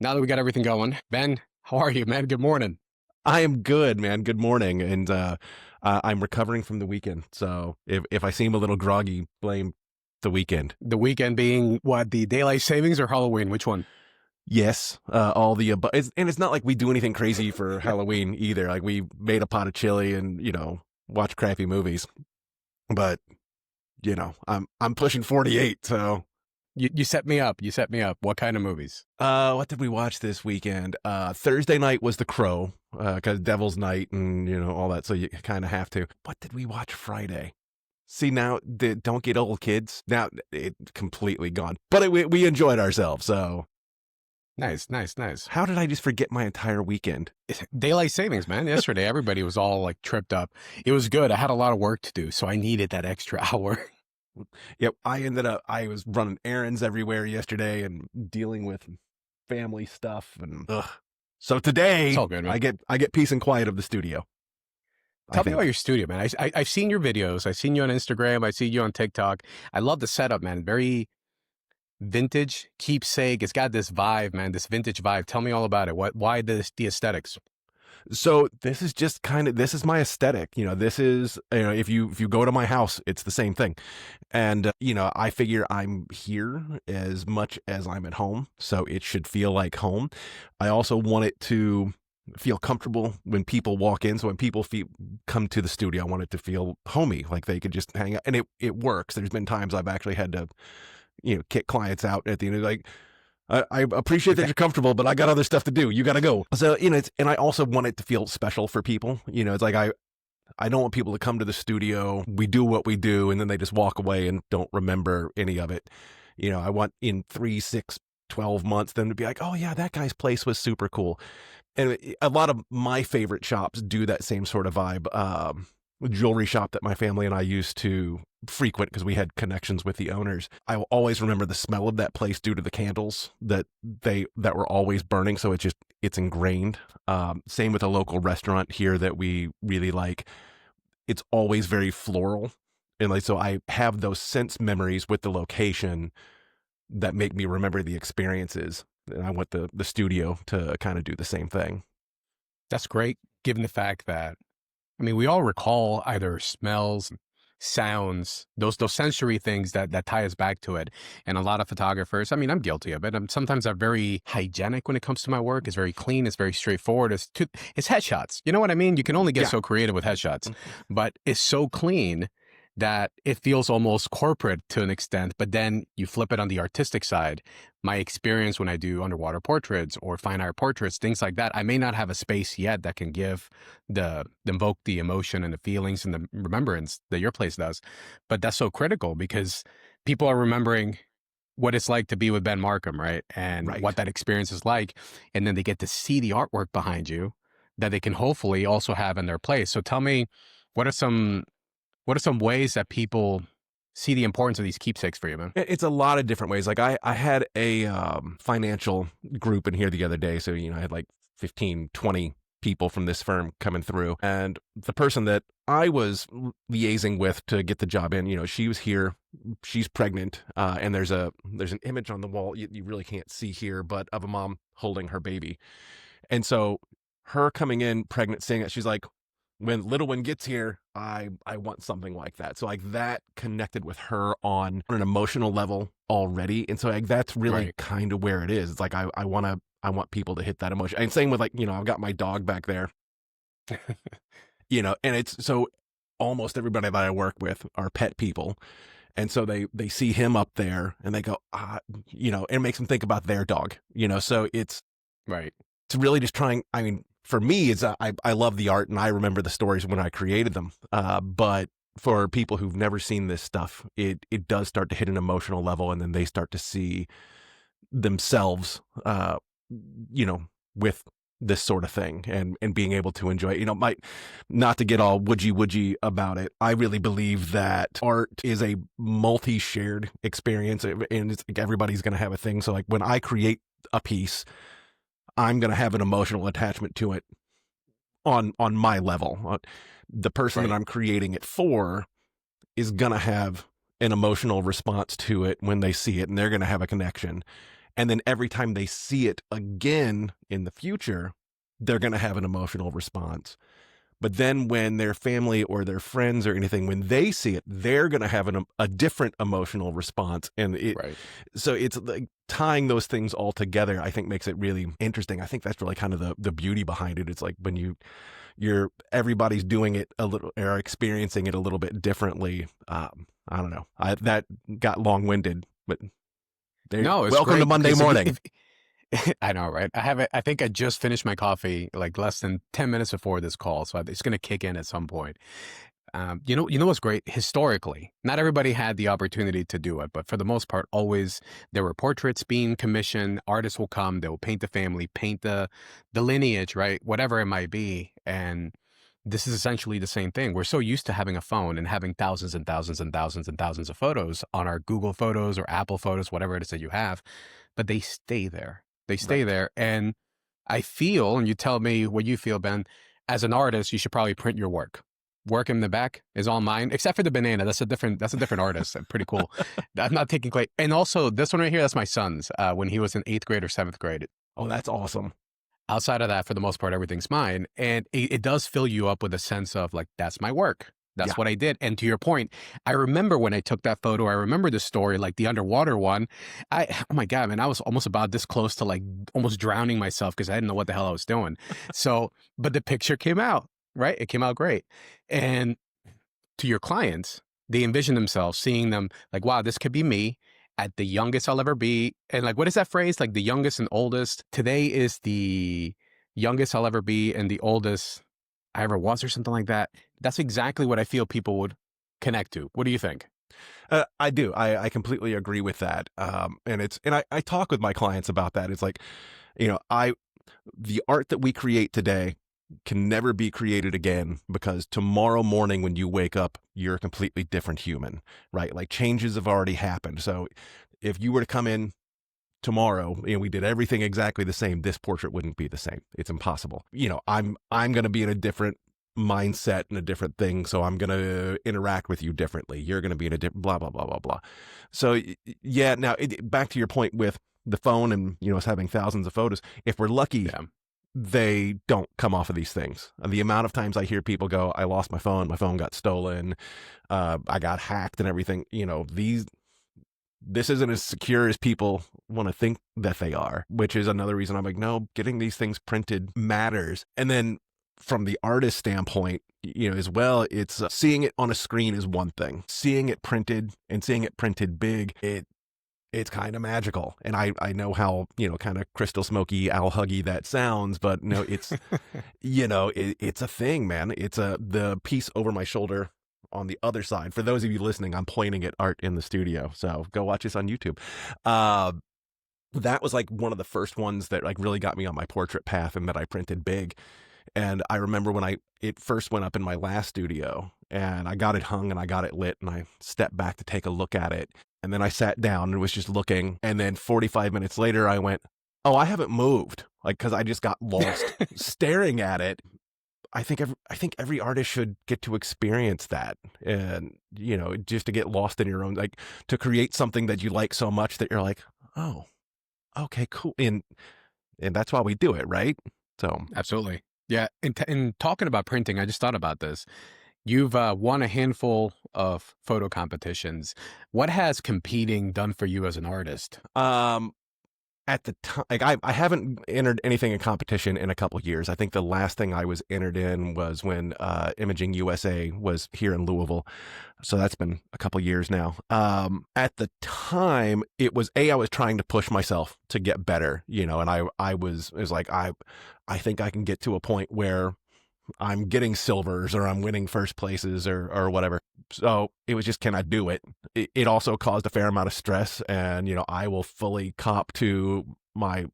Now that we got everything going, Ben, how are you, man? Good morning. I am good, man. Good morning. And I'm recovering from the weekend. So if I seem a little groggy, blame the weekend. The weekend being what, the daylight savings or Halloween? Which one? Yes, all the above. And it's not like we do anything crazy for Halloween either. Like we made a pot of chili and, watch crappy movies. But, I'm pushing 48. So You set me up. You set me up. What kind of movies? what did we watch this weekend? Thursday night was The Crow, because Devil's Night and, all that. So you kind of have to. What did we watch Friday? See, now, don't get old, kids. Now, it completely gone. But we enjoyed ourselves, so. Nice, nice, nice. How did I just forget my entire weekend? Daylight savings, man. Yesterday, everybody was all like tripped up. It was good. I had a lot of work to do, so I needed that extra hour. Yep, I was running errands everywhere yesterday and dealing with family stuff. And so today, It's all good, man. I get peace and quiet of the studio. Tell me about your studio, man. I've seen your videos. I've seen you on Instagram. I've seen you on TikTok. I love the setup, man. Very vintage, keepsake. It's got this vibe, man, this vintage vibe. Tell me all about it. Why the aesthetics? So this is my aesthetic. This is, if you go to my house, it's the same thing. And, I figure I'm here as much as I'm at home. So it should feel like home. I also want it to feel comfortable when people walk in. So when people come to the studio, I want it to feel homey, like they could just hang out. And it works. There's been times I've actually had to, kick clients out at the end of like, I appreciate that you're comfortable, but I got other stuff to do. You got to go. So, and I also want it to feel special for people. It's like, I don't want people to come to the studio. We do what we do, and then they just walk away and don't remember any of it. I want in 3, 6, 12 months them to be like, oh yeah, that guy's place was super cool. And a lot of my favorite shops do that same sort of vibe. Jewelry shop that my family and I used to frequent because we had connections with the owners. I will always remember the smell of that place due to the candles that were always burning. So it's ingrained. Same with a local restaurant here that we really like. It's always very floral. And so I have those sense memories with the location that make me remember the experiences. And I want the studio to kind of do the same thing. That's great, given the fact that, we all recall either smells, sounds, those sensory things that tie us back to it. And a lot of photographers, I'm guilty of it. Sometimes I'm very hygienic when it comes to my work. It's very clean. It's very straightforward. It's headshots. You know what I mean? You can only get so creative with headshots, but it's so clean that it feels almost corporate to an extent, but then you flip it on the artistic side. My experience when I do underwater portraits or fine art portraits, things like that, I may not have a space yet that can invoke the emotion and the feelings and the remembrance that your place does. But that's so critical because people are remembering what it's like to be with Ben Marcum, right? And what that experience is like. And then they get to see the artwork behind you that they can hopefully also have in their place. So tell me, what are some ways that people see the importance of these keepsakes for you, man? It's a lot of different ways. Like I had a financial group in here the other day. So, I had like 15, 20 people from this firm coming through. And the person that I was liaising with to get the job in, she was here. She's pregnant. And there's an image on the wall you really can't see here, but of a mom holding her baby. And so her coming in pregnant, seeing it, she's like, when little one gets here, I want something like that. So like that connected with her on an emotional level already. And so like that's really kind of where it is. It's like I want people to hit that emotion. And same with like, I've got my dog back there. And it's so almost everybody that I work with are pet people. And so they see him up there and they go, it makes them think about their dog, so it's really just trying, for me, I love the art and I remember the stories when I created them. But for people who've never seen this stuff, it does start to hit an emotional level, and then they start to see themselves, with this sort of thing and being able to enjoy it. Not to get all woodgy about it. I really believe that art is a multi-shared experience, and it's like everybody's going to have a thing. So like when I create a piece, I'm going to have an emotional attachment to it on my level. The person that I'm creating it for is going to have an emotional response to it when they see it, and they're going to have a connection. And then every time they see it again in the future, they're going to have an emotional response. But then when their family or their friends or anything, when they see it, they're going to have a different emotional response. And Right. so it's like tying those things all together, I think makes it really interesting. I think that's really kind of the beauty behind it. It's like when everybody's doing it a little or experiencing it a little bit differently. I don't know. That got long-winded, but No, it's welcome great to Monday because morning. I know, right? I think I just finished my coffee like less than 10 minutes before this call, so it's going to kick in at some point. You know what's great? Historically, not everybody had the opportunity to do it, but for the most part, always there were portraits being commissioned. Artists will come, they will paint the family, paint the lineage, right? Whatever it might be. And this is essentially the same thing. We're so used to having a phone and having thousands and thousands and thousands and thousands of photos on our Google Photos or Apple Photos, whatever it is that you have, but they stay there. They stay there. And I feel, and you tell me what you feel, Ben, as an artist, you should probably print your work. Work in the back is all mine, except for the banana. That's a different artist. Pretty cool. I'm not taking clay. And also this one right here, that's my son's when he was in 8th grade or 7th grade. Oh, that's awesome. Outside of that, for the most part, everything's mine. And it does fill you up with a sense of like, that's my work. That's what I did. And to your point, I remember when I took that photo, I remember the story, like the underwater one. Oh my God, man, I was almost about this close to like almost drowning myself because I didn't know what the hell I was doing. So, but the picture came out, right? It came out great. And to your clients, they envision themselves seeing them like, wow, this could be me at the youngest I'll ever be. And like, what is that phrase? Like the youngest and oldest. Today is the youngest I'll ever be and the oldest I ever was, or something like that. That's exactly what I feel people would connect to. What do you think? I do. I completely agree with that. And I talk with my clients about that. It's like, the art that we create today can never be created again because tomorrow morning when you wake up, you're a completely different human, right? Like changes have already happened. So if you were to come in tomorrow and we did everything exactly the same, this portrait wouldn't be the same. It's impossible. I'm going to be in a different mindset and a different thing. So I'm going to interact with you differently. You're going to be in a different blah, blah, blah, blah, blah. So yeah, now back to your point with the phone and, us having thousands of photos. If we're lucky, they don't come off of these things. The amount of times I hear people go, I lost my phone got stolen, I got hacked and everything, this isn't as secure as people want to think that they are, which is another reason I'm like, no, getting these things printed matters. And then from the artist standpoint, as well, it's seeing it on a screen is one thing. Seeing it printed and seeing it printed big, it's kind of magical. And I know how, kind of crystal smoky, owl huggy that sounds, but no, it's, it's a thing, man. It's the piece over my shoulder on the other side. For those of you listening, I'm pointing at art in the studio. So go watch this on YouTube. That was like one of the first ones that like really got me on my portrait path and that I printed big. And I remember when it first went up in my last studio and I got it hung and I got it lit and I stepped back to take a look at it. And then I sat down and was just looking. And then 45 minutes later, I went, oh, I haven't moved. Like, cause I just got lost staring at it. I think every artist should get to experience that and, just to get lost in your own, like to create something that you like so much that you're like, oh, okay, cool. And that's why we do it. Right. So Absolutely. Yeah. And talking about printing, I just thought about this. You've won a handful of photo competitions. What has competing done for you as an artist? At the time, like I haven't entered anything in competition in a couple of years. I think the last thing I was entered in was when Imaging USA was here in Louisville. So that's been a couple of years now. At the time, it was I was trying to push myself to get better, and it was like, I think I can get to a point where I'm getting silvers or I'm winning first places or whatever. So it was just, can I do it? It also caused a fair amount of stress and, I will fully cop to my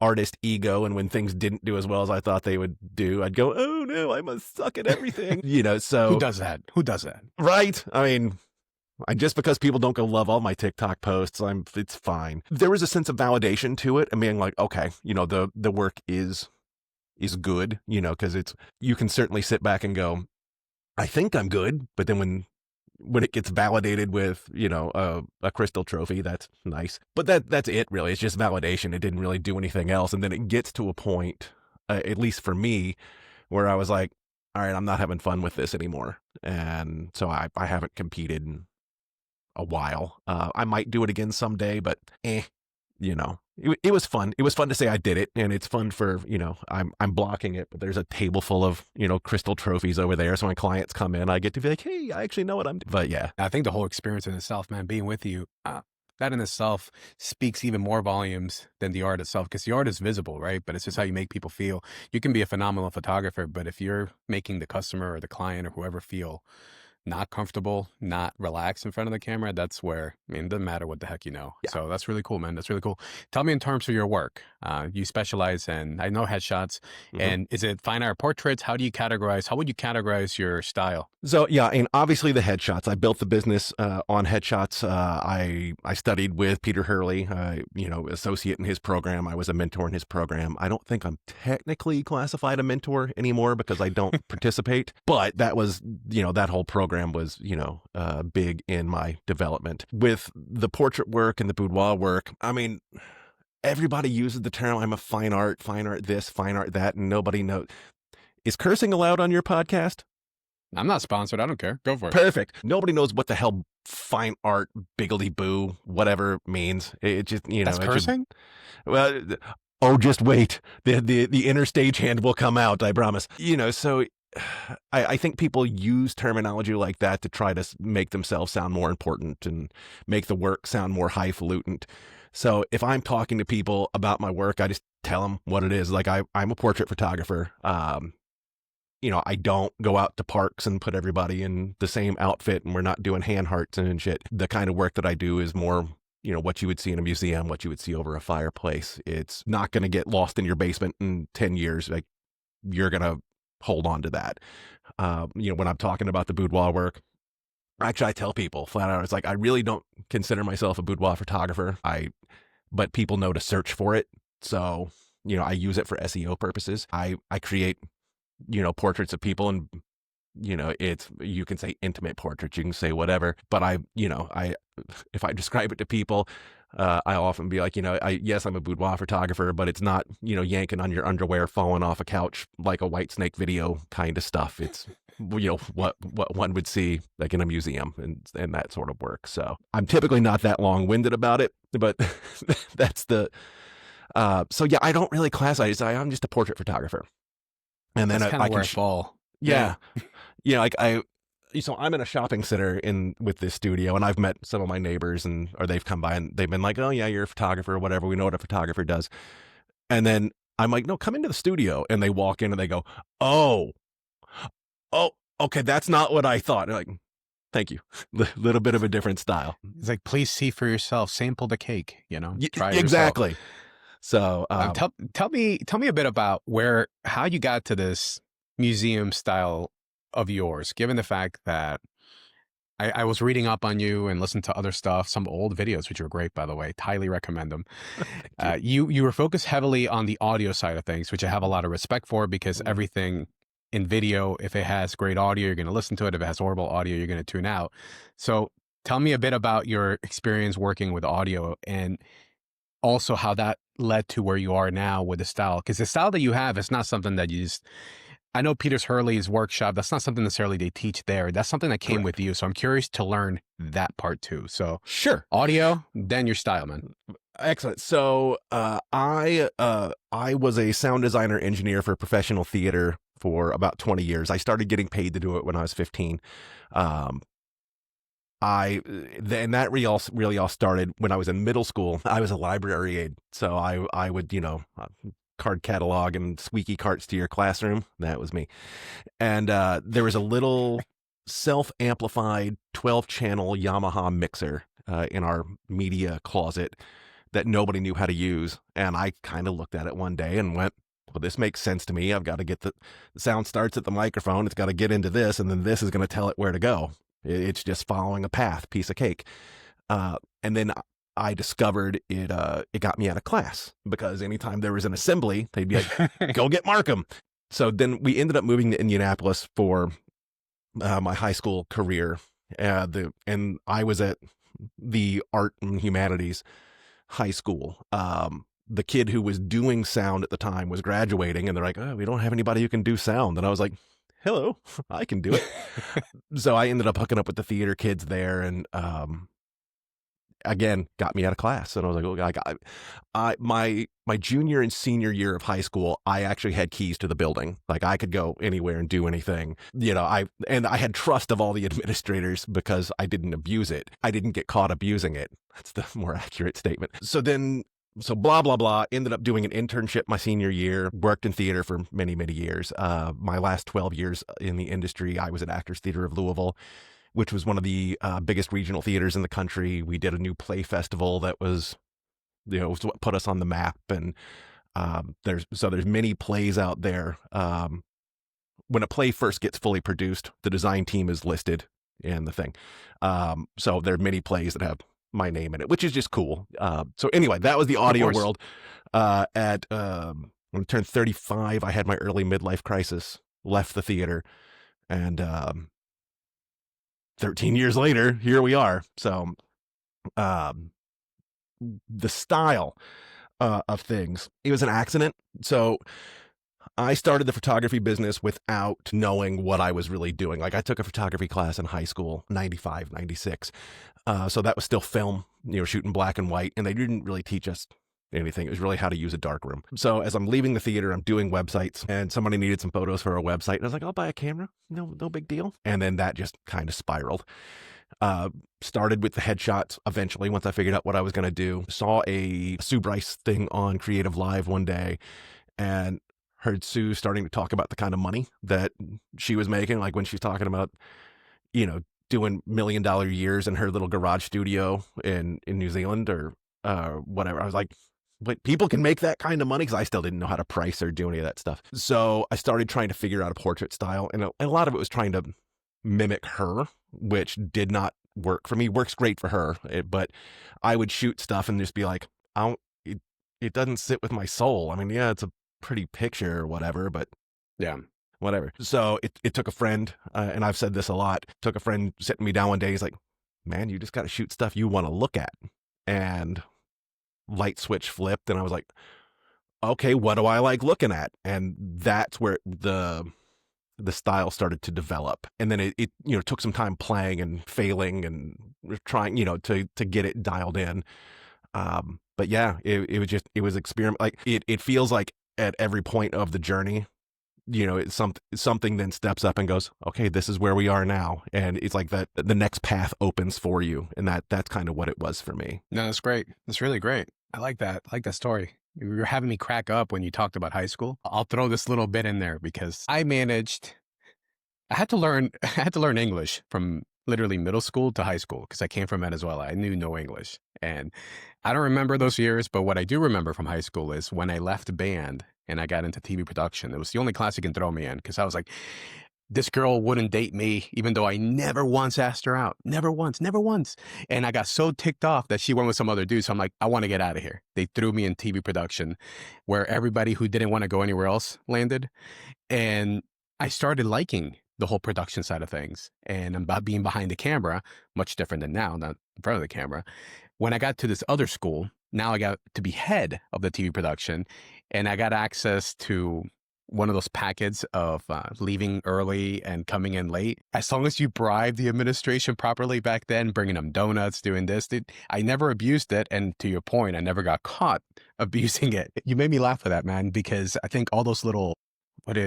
artist ego. And when things didn't do as well as I thought they would do, I'd go, oh no, I must suck at everything, so. Who does that? Right. I mean, just because people don't go love all my TikTok posts, it's fine. There was a sense of validation to it and being like, okay, the work is good, because you can certainly sit back and go, I think I'm good. But then when when it gets validated with, a crystal trophy, that's nice. But that's it, really. It's just validation. It didn't really do anything else. And then it gets to a point, at least for me, where I was like, all right, I'm not having fun with this anymore. And so I haven't competed in a while. I might do it again someday, but it was fun. It was fun to say I did it, and it's fun for, I'm blocking it, but there's a table full of, crystal trophies over there. So when clients come in, I get to be like, hey, I actually know what I'm doing. But yeah. I think the whole experience in itself, man, being with you, that in itself speaks even more volumes than the art itself, because the art is visible, right? But it's just how you make people feel. You can be a phenomenal photographer, but if you're making the customer or the client or whoever feel not comfortable, not relaxed in front of the camera, that's where, it doesn't matter what the heck you know. Yeah. So that's really cool, man. That's really cool. Tell me in terms of your work. You specialize in, I know, headshots. And is it fine art portraits? How would you categorize your style? So yeah, and obviously the headshots. I built the business on headshots. I studied with Peter Hurley, associate in his program. I was a mentor in his program. I don't think I'm technically classified a mentor anymore because I don't participate. But that was, that whole program was, big in my development. With the portrait work and the boudoir work, everybody uses the term, I'm a fine art this, fine art that, and nobody knows. Is cursing allowed on your podcast? I'm not sponsored. I don't care. Go for it. Perfect. Nobody knows what the hell fine art, biggledy boo, whatever means. It just, That's cursing? Just wait. The inner stagehand will come out, I promise. So I think people use terminology like that to try to make themselves sound more important and make the work sound more highfalutin. So if I'm talking to people about my work, I just tell them what it is. Like I'm a portrait photographer. I don't go out to parks and put everybody in the same outfit, and we're not doing hand hearts and shit. The kind of work that I do is more, what you would see in a museum, what you would see over a fireplace. It's not going to get lost in your basement in 10 years. Like, you're going to hold on to that. When I'm talking about the boudoir work, actually, I tell people flat out, it's like, I really don't consider myself a boudoir photographer. But people know to search for it. So, I use it for SEO purposes. I create, portraits of people, and, you can say intimate portraits, you can say whatever. But if I describe it to people, I often be like, yes, I'm a boudoir photographer, but it's not, yanking on your underwear, falling off a couch like a White Snake video kind of stuff. It's, what one would see like in a museum and that sort of work. So I'm typically not that long-winded about it, but that's the, so yeah, I don't really classify. I'm just a portrait photographer. And then I can fall. Yeah. So I'm in a shopping center with this studio, and I've met some of my neighbors or they've come by and they've been like, oh yeah, you're a photographer or whatever. We know what a photographer does. And then I'm like, no, come into the studio. And they walk in and they go, oh, okay. That's not what I thought. They're like, thank you. Little bit of a different style. It's like, please see for yourself, sample the cake, try it exactly. yourself. So tell me a bit about how you got to this museum style of yours, given the fact that I was reading up on you and listened to other stuff, some old videos, which are great, by the way. Highly recommend them. You were focused heavily on the audio side of things, which I have a lot of respect for, because everything in video, if it has great audio, you're going to listen to it. If it has horrible audio, you're going to tune out. So tell me a bit about your experience working with audio, and also how that led to where you are now with the style. Because the style that you have is not something that you just, I know Peter Hurley's workshop, that's not something necessarily they teach there. That's something that came with you. So I'm curious to learn that part too. So sure. Audio, then your style, man. Excellent. So I was a sound designer engineer for professional theater for about 20 years. I started getting paid to do it when I was 15. And that really all started when I was in middle school. I was a library aide. So I would, card catalog and squeaky carts to your classroom. That was me. And there was a little self-amplified 12-channel Yamaha mixer in our media closet that nobody knew how to use. And I kind of looked at it one day and went, well, this makes sense to me. I've got to get the sound starts at the microphone. It's got to get into this, and then this is going to tell it where to go. It's just following a path, piece of cake. And then I discovered it got me out of class, because anytime there was an assembly, they'd be like, go get Marcum. So then we ended up moving to Indianapolis for my high school career. And I was at the art and humanities high school. The kid who was doing sound at the time was graduating, and they're like, "Oh, we don't have anybody who can do sound." And I was like, "Hello, I can do it." So I ended up hooking up with the theater kids there, and again, got me out of class. And I was like, "Oh, my junior and senior year of high school, I actually had keys to the building. Like I could go anywhere and do anything. I had trust of all the administrators because I didn't abuse it. I didn't get caught abusing it. That's the more accurate statement. So blah, blah, blah, ended up doing an internship my senior year, worked in theater for many, many years. My last 12 years in the industry, I was at Actors Theater of Louisville, which was one of the biggest regional theaters in the country. We did a new play festival that was what put us on the map. And there's many plays out there. When a play first gets fully produced, the design team is listed in the thing. So there are many plays that have my name in it, which is just cool. So anyway, that was the audio world. When I turned 35, I had my early midlife crisis, left the theater, and 13 years later, here we are. So the style of things, it was an accident. So I started the photography business without knowing what I was really doing. Like I took a photography class in high school, 95, 96. So that was still film, shooting black and white. And they didn't really teach us anything. It was really how to use a darkroom. So as I'm leaving the theater, I'm doing websites, and somebody needed some photos for a website. And I was like, I'll buy a camera. No big deal. And then that just kind of spiraled. Started with the headshots eventually once I figured out what I was going to do. Saw a Sue Bryce thing on Creative Live one day and heard Sue starting to talk about the kind of money that she was making. Like when she's talking about, doing $1 million years in her little garage studio in New Zealand or whatever. I was like, but people can make that kind of money, because I still didn't know how to price or do any of that stuff. So I started trying to figure out a portrait style, and a lot of it was trying to mimic her, which did not work for me. Works great for her, but I would shoot stuff and just be like, it doesn't sit with my soul. I mean, yeah, it's a pretty picture or whatever, but yeah, whatever. So it took a friend, and I've said this a lot, took a friend sitting me down one day. He's like, man, you just got to shoot stuff you want to look at. And light switch flipped, and I was like, okay, what do I like looking at? And that's where the style started to develop. And then it took some time playing and failing and trying, to get it dialed in. But yeah, it was experiment. Like it feels like at every point of the journey, it's something then steps up and goes, okay, this is where we are now. And it's like that the next path opens for you. And that's kind of what it was for me. No, that's great. That's really great. I like that. I like that story. You were having me crack up when you talked about high school. I'll throw this little bit in there because I had to learn English from literally middle school to high school because I came from Venezuela. I knew no English. And I don't remember those years, but what I do remember from high school is when I left band and I got into TV production. It was the only class you can throw me in because I was like, this girl wouldn't date me, even though I never once asked her out. Never once. And I got so ticked off that she went with some other dude. So I'm like, I want to get out of here. They threw me in TV production where everybody who didn't want to go anywhere else landed. And I started liking the whole production side of things. And about being behind the camera, much different than now, not in front of the camera. When I got to this other school, now I got to be head of the TV production, and I got access to one of those packets of leaving early and coming in late. As long as you bribe the administration properly back then, bringing them donuts, doing this, I never abused it. And to your point, I never got caught abusing it. You made me laugh with that, man, because I think all those little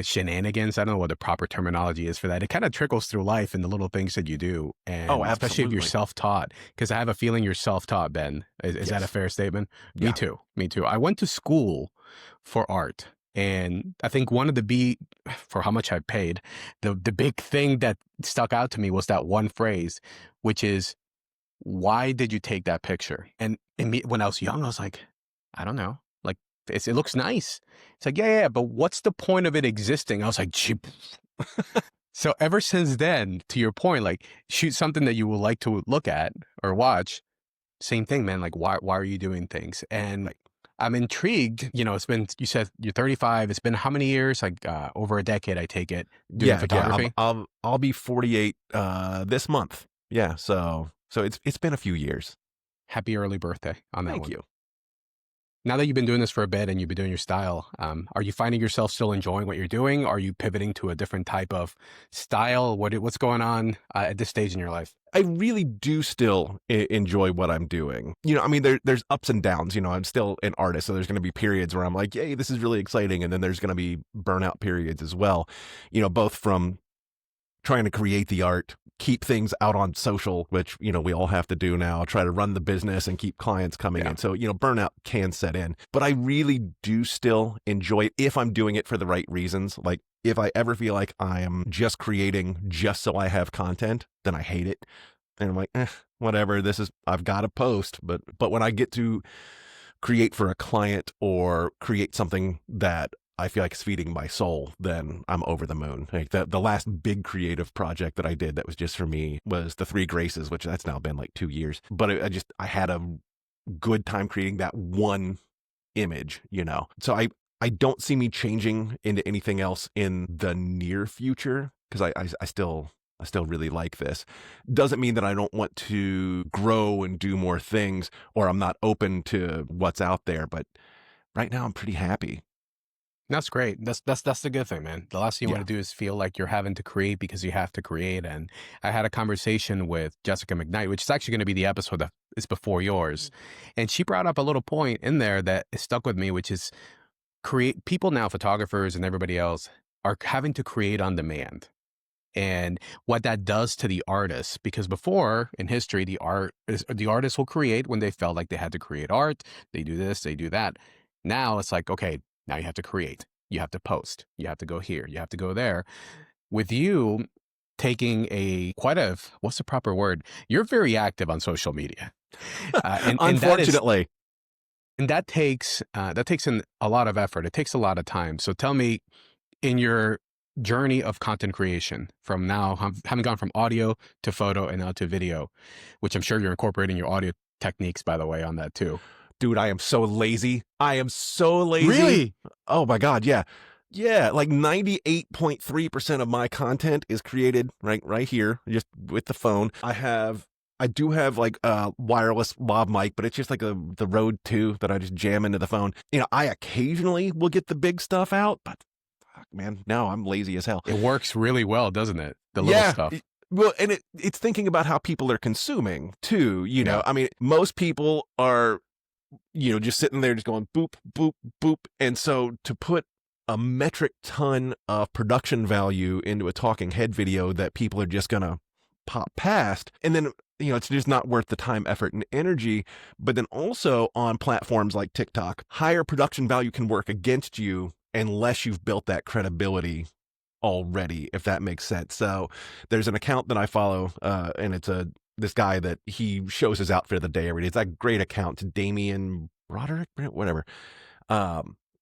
shenanigans, I don't know what the proper terminology is for that. It kind of trickles through life in the little things that you do. And especially if you're self-taught, because I have a feeling you're self-taught, Ben. Is yes. That a fair statement? Yeah. Me too. I went to school for art. And I think one of for how much I paid, the big thing that stuck out to me was that one phrase, which is, why did you take that picture? And when I was young, I was like, I don't know. Like, it looks nice. It's like, yeah, but what's the point of it existing? I was like, cheap. So ever since then, to your point, like, shoot something that you would like to look at or watch. Same thing, man. Like, why are you doing things? And like, I'm intrigued. It's been, you said you're 35. It's been how many years? Like over a decade, I take it, doing photography. Yeah, I'll be 48 this month. Yeah. So it's been a few years. Happy early birthday on that Thank one. you. Now that you've been doing this for a bit and you've been doing your style, are you finding yourself still enjoying what you're doing? Are you pivoting to a different type of style? What's going on at this stage in your life? I really do still enjoy what I'm doing. I mean, there's ups and downs. I'm still an artist, so there's going to be periods where I'm like, yay, this is really exciting. And then there's going to be burnout periods as well, both from trying to create the art, keep things out on social, which, we all have to do now, try to run the business and keep clients coming in. So, burnout can set in. But I really do still enjoy it if I'm doing it for the right reasons. Like, if I ever feel like I am just creating just so I have content, then I hate it. And I'm like, whatever, I've got to post. But when I get to create for a client or create something that I feel like it's feeding my soul, then I'm over the moon. Like the last big creative project that I did that was just for me was the Three Graces, which that's now been like 2 years. But I had a good time creating that one image, So I don't see me changing into anything else in the near future because I still really like this. Doesn't mean that I don't want to grow and do more things or I'm not open to what's out there. But right now I'm pretty happy. That's great. That's the good thing, man. The last thing you want to do is feel like you're having to create because you have to create. And I had a conversation with Jessica McKnight, which is actually going to be the episode that is before yours. And she brought up a little point in there that stuck with me, which is people now, photographers and everybody else, are having to create on demand. And what that does to the artist, because before in history, the artists will create when they felt like they had to create art. They do this, they do that. Now it's like, okay, now you have to create, you have to post, you have to go here, you have to go there. With you taking what's the proper word? You're very active on social media. Unfortunately. And that takes in a lot of effort. It takes a lot of time. So tell me, in your journey of content creation, from now, having gone from audio to photo and now to video, which I'm sure you're incorporating your audio techniques, by the way, on that too. Dude, I am so lazy. Really? Oh my God. Yeah. Yeah. Like 98.3% of my content is created right here, just with the phone. I do have like a wireless lav mic, but it's just like the Rode 2 that I just jam into the phone. I occasionally will get the big stuff out, but fuck, man, now I'm lazy as hell. It works really well, doesn't it? The little stuff. Well, and it's thinking about how people are consuming too. I mean, most people are, just sitting there just going boop, boop, boop. And so to put a metric ton of production value into a talking head video that people are just going to pop past, and then, it's just not worth the time, effort, and energy. But then also on platforms like TikTok, higher production value can work against you unless you've built that credibility already, if that makes sense. So there's an account that I follow, and it's this guy that he shows his outfit of the day every day. It's that great account, Damian Broderick, whatever.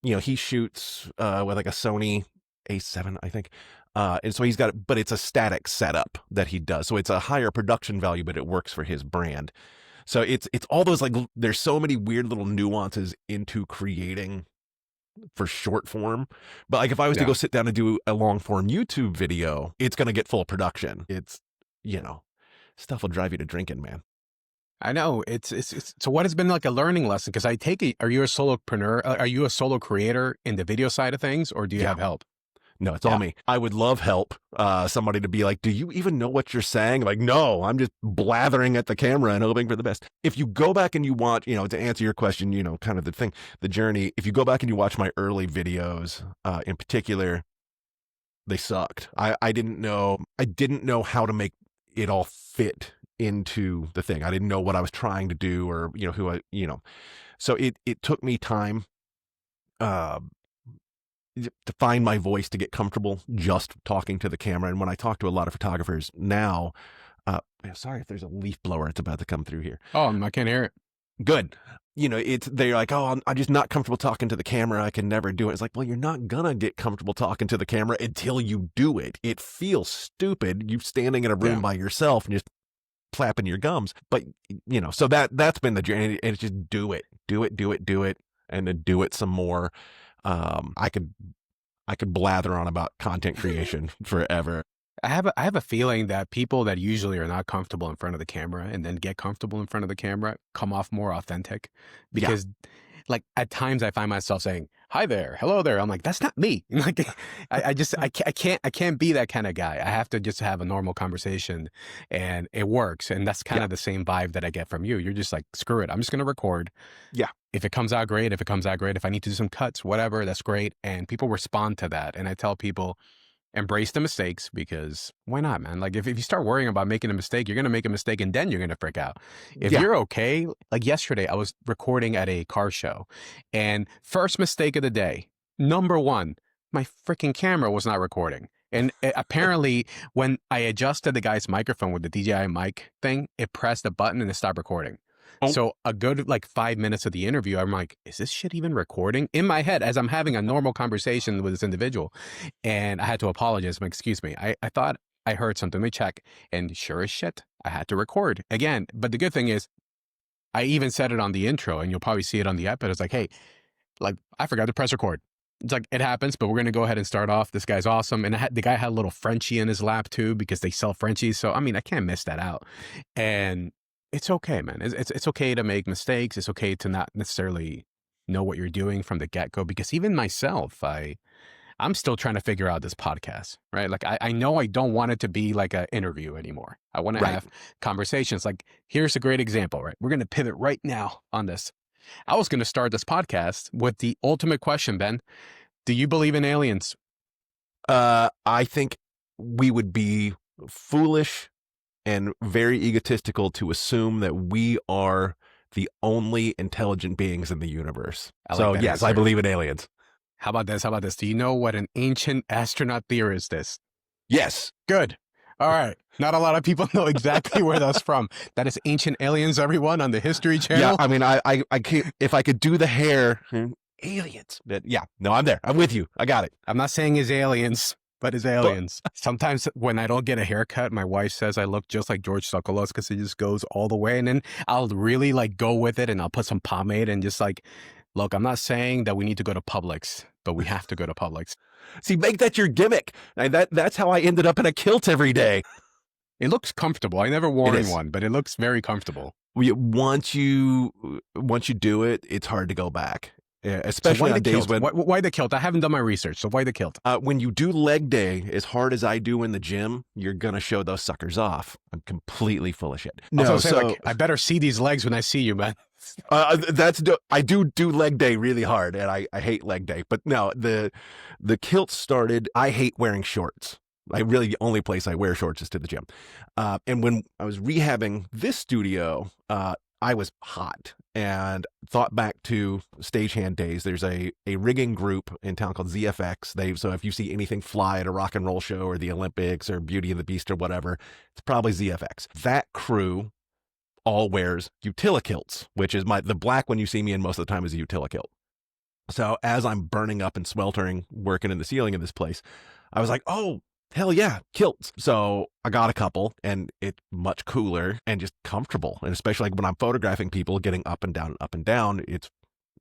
He shoots with like a Sony A7, I think. And so he's got it, but it's a static setup that he does. So it's a higher production value, but it works for his brand. So it's all those, like, there's so many weird little nuances into creating for short form. But like if I was to go sit down and do a long form YouTube video, it's going to get full production. It's, stuff will drive you to drinking, man. I know. It's so what has been like a learning lesson? Because I take it, are you a solopreneur? Are you a solo creator in the video side of things, or do you have help? No, it's all me. I would love help. Somebody to be like, do you even know what you're saying? I'm like, no, I'm just blathering at the camera and hoping for the best. If you go back and you watch, to answer your question, kind of the journey, if you go back and you watch my early videos, in particular, they sucked. I didn't know how to make it all fit into the thing. I didn't know what I was trying to do or, so it took me time, to find my voice, to get comfortable just talking to the camera. And when I talk to a lot of photographers now, sorry if there's a leaf blower, it's about to come through here. Oh, I can't hear it. Good. They're like, oh, I'm just not comfortable talking to the camera. I can never do it. It's like, well, you're not gonna get comfortable talking to the camera until you do it. It feels stupid. You standing in a room by yourself and just flapping your gums. But, so that's been the journey. And it's just do it, and then do it some more. I could blather on about content creation forever. I have a feeling that people that usually are not comfortable in front of the camera and then get comfortable in front of the camera come off more authentic Yeah. because like at times I find myself saying, "Hi there, hello there." I'm like, that's not me. Like I can't be that kind of guy. I have to just have a normal conversation and it works. And that's kind Yeah. of the same vibe that I get from you. You're just like, screw it. I'm just going to record. Yeah. If it comes out great, if it comes out great, if I need to do some cuts, whatever, that's great. And people respond to that. And I tell people, embrace the mistakes because why not, man? Like if you start worrying about making a mistake, you're going to make a mistake and then you're going to freak out. If Yeah. you're okay, like yesterday, I was recording at a car show and first mistake of the day, number one, my freaking camera was not recording. And apparently when I adjusted the guy's microphone with the DJI mic thing, it pressed a button and it stopped recording. Oh. So a good like 5 minutes of the interview, I'm like, is this shit even recording? In my head, as I'm having a normal conversation with this individual. And I had to apologize. I'm like, excuse me, I thought I heard something. Let me check. And sure as shit, I had to record again. But the good thing is, I even said it on the intro, and you'll probably see it on the iPad. It's like, hey, like I forgot to press record. It's like, it happens, but we're going to go ahead and start off. This guy's awesome. And the guy had a little Frenchie in his lap too, because they sell Frenchies. So, I mean, I can't miss that out. And it's okay, man. It's okay to make mistakes. It's okay to not necessarily know what you're doing from the get-go, because even myself, I'm still trying to figure out this podcast, right? Like I know I don't want it to be like an interview anymore. I want to Right. have conversations. Like here's a great example, right? We're going to pivot right now on this. I was going to start this podcast with the ultimate question, Ben. Do you believe in aliens? I think we would be foolish and very egotistical to assume that we are the only intelligent beings in the universe. I like So that yes, I answer. believe in aliens. How about this? How about this? Do you know what an ancient astronaut theorist is? Yes. Good. All right. Not a lot of people know exactly where that's from. That is Ancient Aliens, everyone, on the History Channel. Yeah. I mean, I can't, if I could do the hair, aliens. But yeah. No, I'm there. I'm with you. I got it. I'm not saying it's aliens, but it's aliens. Sometimes when I don't get a haircut, my wife says I look just like George Sokolos because it just goes all the way. And then I'll really like go with it and I'll put some pomade and just like, look, I'm not saying that we need to go to Publix, but we have to go to Publix. See, make that your gimmick. That's how I ended up in a kilt every day. It looks comfortable. I never worn is. one, but it looks very comfortable. Once you do it, it's hard to go back. Especially on days when why the kilt? I haven't done my research, so why the kilt? When you do leg day as hard as I do in the gym, you're gonna show those suckers off. I'm completely full of shit. No, like, I better see these legs when I see you, man. I do leg day really hard, and I hate leg day. But no, the kilt started. I hate wearing shorts. The only place I wear shorts is to the gym. And when I was rehabbing this studio, I was hot and thought back to stagehand days. There's a rigging group in town called ZFX. So if you see anything fly at a rock and roll show or the Olympics or Beauty and the Beast or whatever, it's probably ZFX. That crew all wears utilakilts, which is the black one you see me in most of the time is a utilikilt. So as I'm burning up and sweltering, working in the ceiling in this place, I was like, oh, hell yeah, kilts. So I got a couple, and it's much cooler and just comfortable. And especially like when I'm photographing people getting up and down, it's,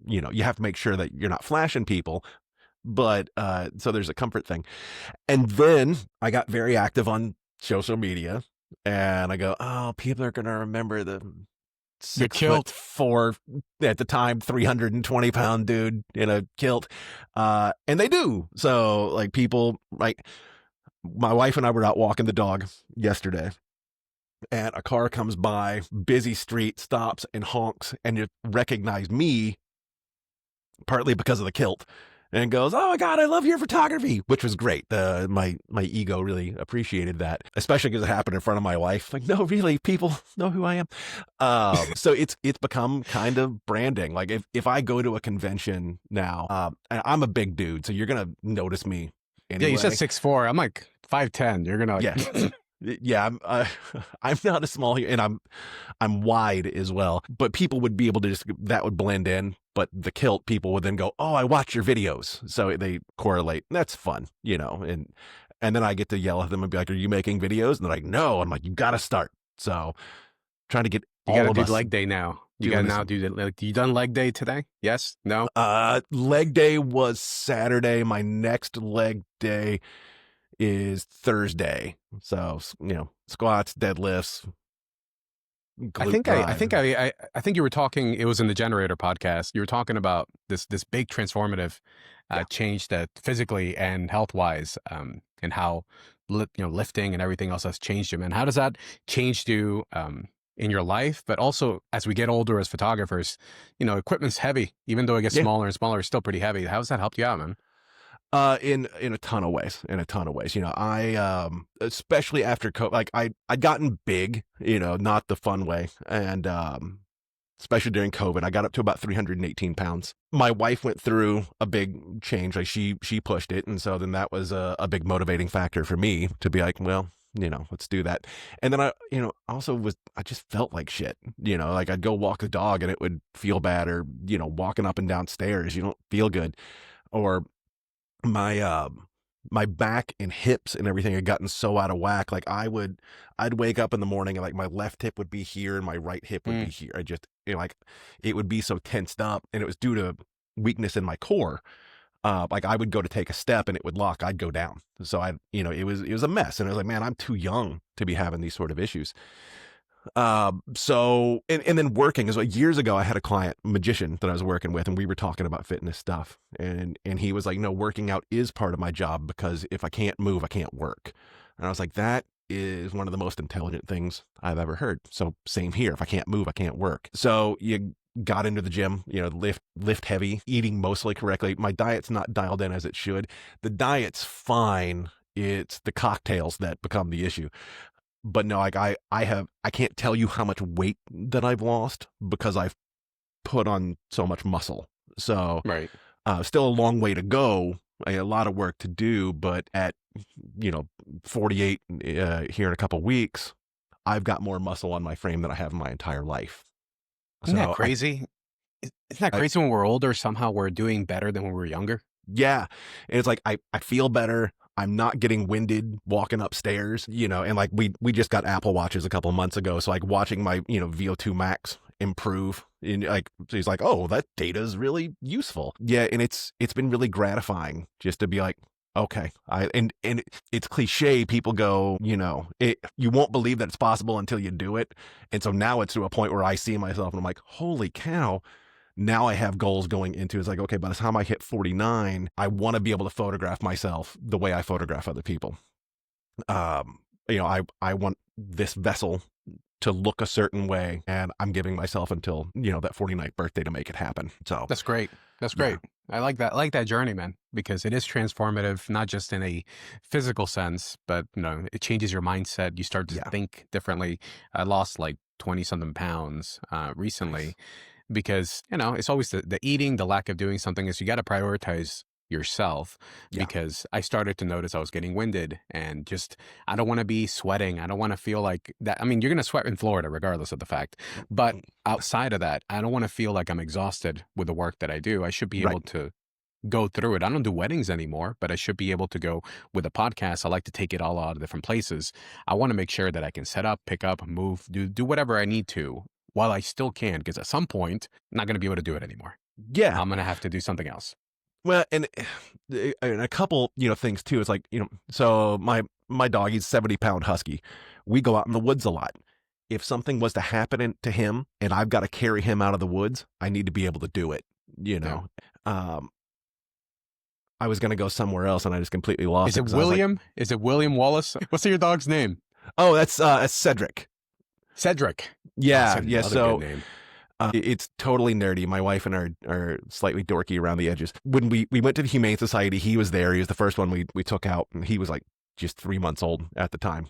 you have to make sure that you're not flashing people. But so there's a comfort thing. And then I got very active on social media, and I go, oh, people are going to remember the 6'4" at the time, 320-pound dude in a kilt. And they do. So like people, like, my wife and I were out walking the dog yesterday, and a car comes by, busy street, stops and honks, and it recognized me, partly because of the kilt, and goes, oh my God, I love your photography, which was great. My ego really appreciated that, especially because it happened in front of my wife. Like, no, really, people know who I am. So it's become kind of branding. Like if I go to a convention now, and I'm a big dude, so you're going to notice me. Anyway. Yeah, you said 6'4". I'm like 5'10". You're gonna yeah. I'm not a small, and I'm wide as well. But people would be able to that would blend in. But the kilt people would then go, oh, I watch your videos, so they correlate. And that's fun, and then I get to yell at them and be like, are you making videos? And they're like, no. I'm like, you got to start. So trying to get you all gotta of do us leg day now. You gotta now do the you done leg day today? Yes? No? Leg day was Saturday. My next leg day is Thursday. So, squats, deadlifts, glute drive. I think you were talking. It was in the Generator podcast. You were talking about this big transformative change that physically and health wise, and how lifting and everything else has changed you. Man, how does that change you in your life? But also as we get older as photographers, equipment's heavy. Even though it gets smaller and smaller, it's still pretty heavy. How's that helped you out, man? In a ton of ways. I especially after COVID, like I'd gotten big, not the fun way, and especially during COVID, I got up to about 318 pounds. My wife went through a big change, like she pushed it, and so then that was a big motivating factor for me to be like, well, let's do that. And then I just felt like shit, like I'd go walk the dog and it would feel bad, or walking up and down stairs, you don't feel good, or my back and hips and everything had gotten so out of whack. Like I'd wake up in the morning and like my left hip would be here and my right hip would be here. I just, like it would be so tensed up, and it was due to weakness in my core. Like I would go to take a step and it would lock, I'd go down. So it was a mess. And I was like, man, I'm too young to be having these sort of issues. So, and then working is like years ago, I had a client, magician, that I was working with, and we were talking about fitness stuff. And he was like, no, working out is part of my job, because if I can't move, I can't work. And I was like, that is one of the most intelligent things I've ever heard. So same here. If I can't move, I can't work. So you got into the gym, lift heavy, eating mostly correctly. My diet's not dialed in as it should. The diet's fine. It's the cocktails that become the issue. But no, like I can't tell you how much weight that I've lost, because I've put on so much muscle. So right. Still a long way to go, a lot of work to do, but at 48 here in a couple weeks, I've got more muscle on my frame than I have in my entire life. Isn't that crazy? Isn't that crazy? When we're older, somehow we're doing better than when we were younger. Yeah. And it's like, I feel better. I'm not getting winded walking upstairs, and like we just got Apple Watches a couple of months ago. So like watching my, VO2 max improve, and like, he's like, oh, that data is really useful. Yeah. And it's been really gratifying just to be like, okay. And it's cliche. People go, you won't believe that it's possible until you do it. And so now it's to a point where I see myself and I'm like, holy cow. Now I have goals going into, it's like, okay, by the time I hit 49, I want to be able to photograph myself the way I photograph other people. I want this vessel to look a certain way, and I'm giving myself until, that 49th birthday to make it happen. So that's great. That's great. Yeah. I like that. I like that journey, man, because it is transformative, not just in a physical sense, but it changes your mindset. You start to think differently. I lost like 20 something pounds recently. Nice. Because, it's always the eating, the lack of doing something is you got to prioritize yourself, because I started to notice I was getting winded, and just, I don't want to be sweating. I don't want to feel like that. I mean, you're going to sweat in Florida regardless of the fact, but outside of that, I don't want to feel like I'm exhausted with the work that I do. I should be able to go through it. I don't do weddings anymore, but I should be able to go with a podcast. I like to take it all out of different places. I want to make sure that I can set up, pick up, move, do whatever I need to, while I still can, because at some point, I'm not going to be able to do it anymore. Yeah. I'm going to have to do something else. Well, and a couple, things too. It's like, so my dog, he's 70-pound husky. We go out in the woods a lot. If something was to happen to him and I've got to carry him out of the woods, I need to be able to do it, Yeah. I was going to go somewhere else and I just completely lost it. Is it William? Is it William Wallace? What's your dog's name? Oh, that's Cedric. Cedric. Yeah. Yeah. So good name. It's totally nerdy. My wife and I are slightly dorky around the edges. When we went to the Humane Society, he was there. He was the first one we took out, and he was like just 3 months old at the time.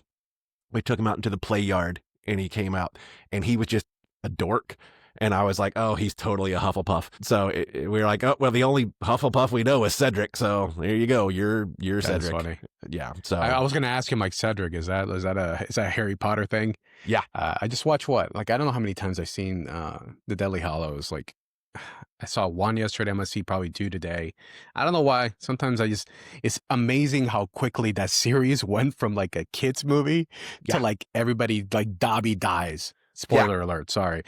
We took him out into the play yard, and he came out, and he was just a dork. And I was like, oh, he's totally a Hufflepuff. So we were like, oh, well, the only Hufflepuff we know is Cedric. So there you go. You're That's Cedric. Funny. Yeah. So I was going to ask him, like, Cedric, is that a Harry Potter thing? Yeah. I just watched I don't know how many times I've seen The Deathly Hallows. Like, I saw one yesterday. I'm going to see probably 2 today. I don't know why. Sometimes it's amazing how quickly that series went from like a kid's movie to like everybody, like Dobby dies. Spoiler alert. Sorry.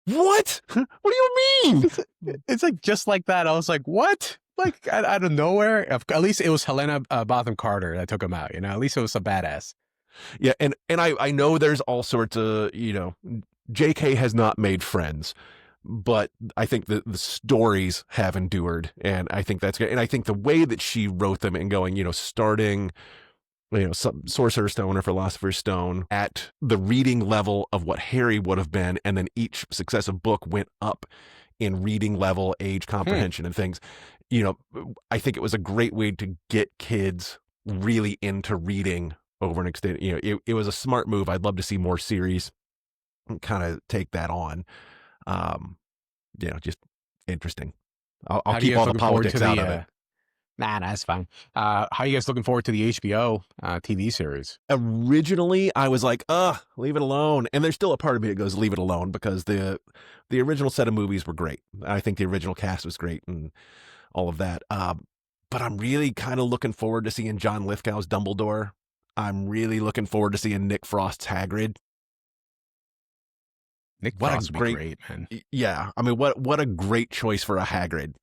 What? What do you mean? It's like just like that. I was like, what? like out of nowhere. At least it was Helena Bonham Carter that took him out. You know, at least it was a badass. Yeah, and I know there's all sorts of, JK has not made friends, but I think the stories have endured, and I think that's good. And I think the way that she wrote them and going, starting, some Sorcerer's Stone or Philosopher's Stone at the reading level of what Harry would have been, and then each successive book went up in reading level, age comprehension, and things. I think it was a great way to get kids really into reading over an extended, it was a smart move. I'd love to see more series kind of take that on. Just interesting. I'll keep all the politics out of it. Nah, that's fine. How are you guys looking forward to the HBO TV series? Originally, I was like, leave it alone. And there's still a part of me that goes, leave it alone, because the original set of movies were great. I think the original cast was great and all of that. But I'm really kind of looking forward to seeing John Lithgow's Dumbledore. I'm really looking forward to seeing Nick Frost's Hagrid. Nick Frost would be great, man. Yeah, I mean, what a great choice for a Hagrid.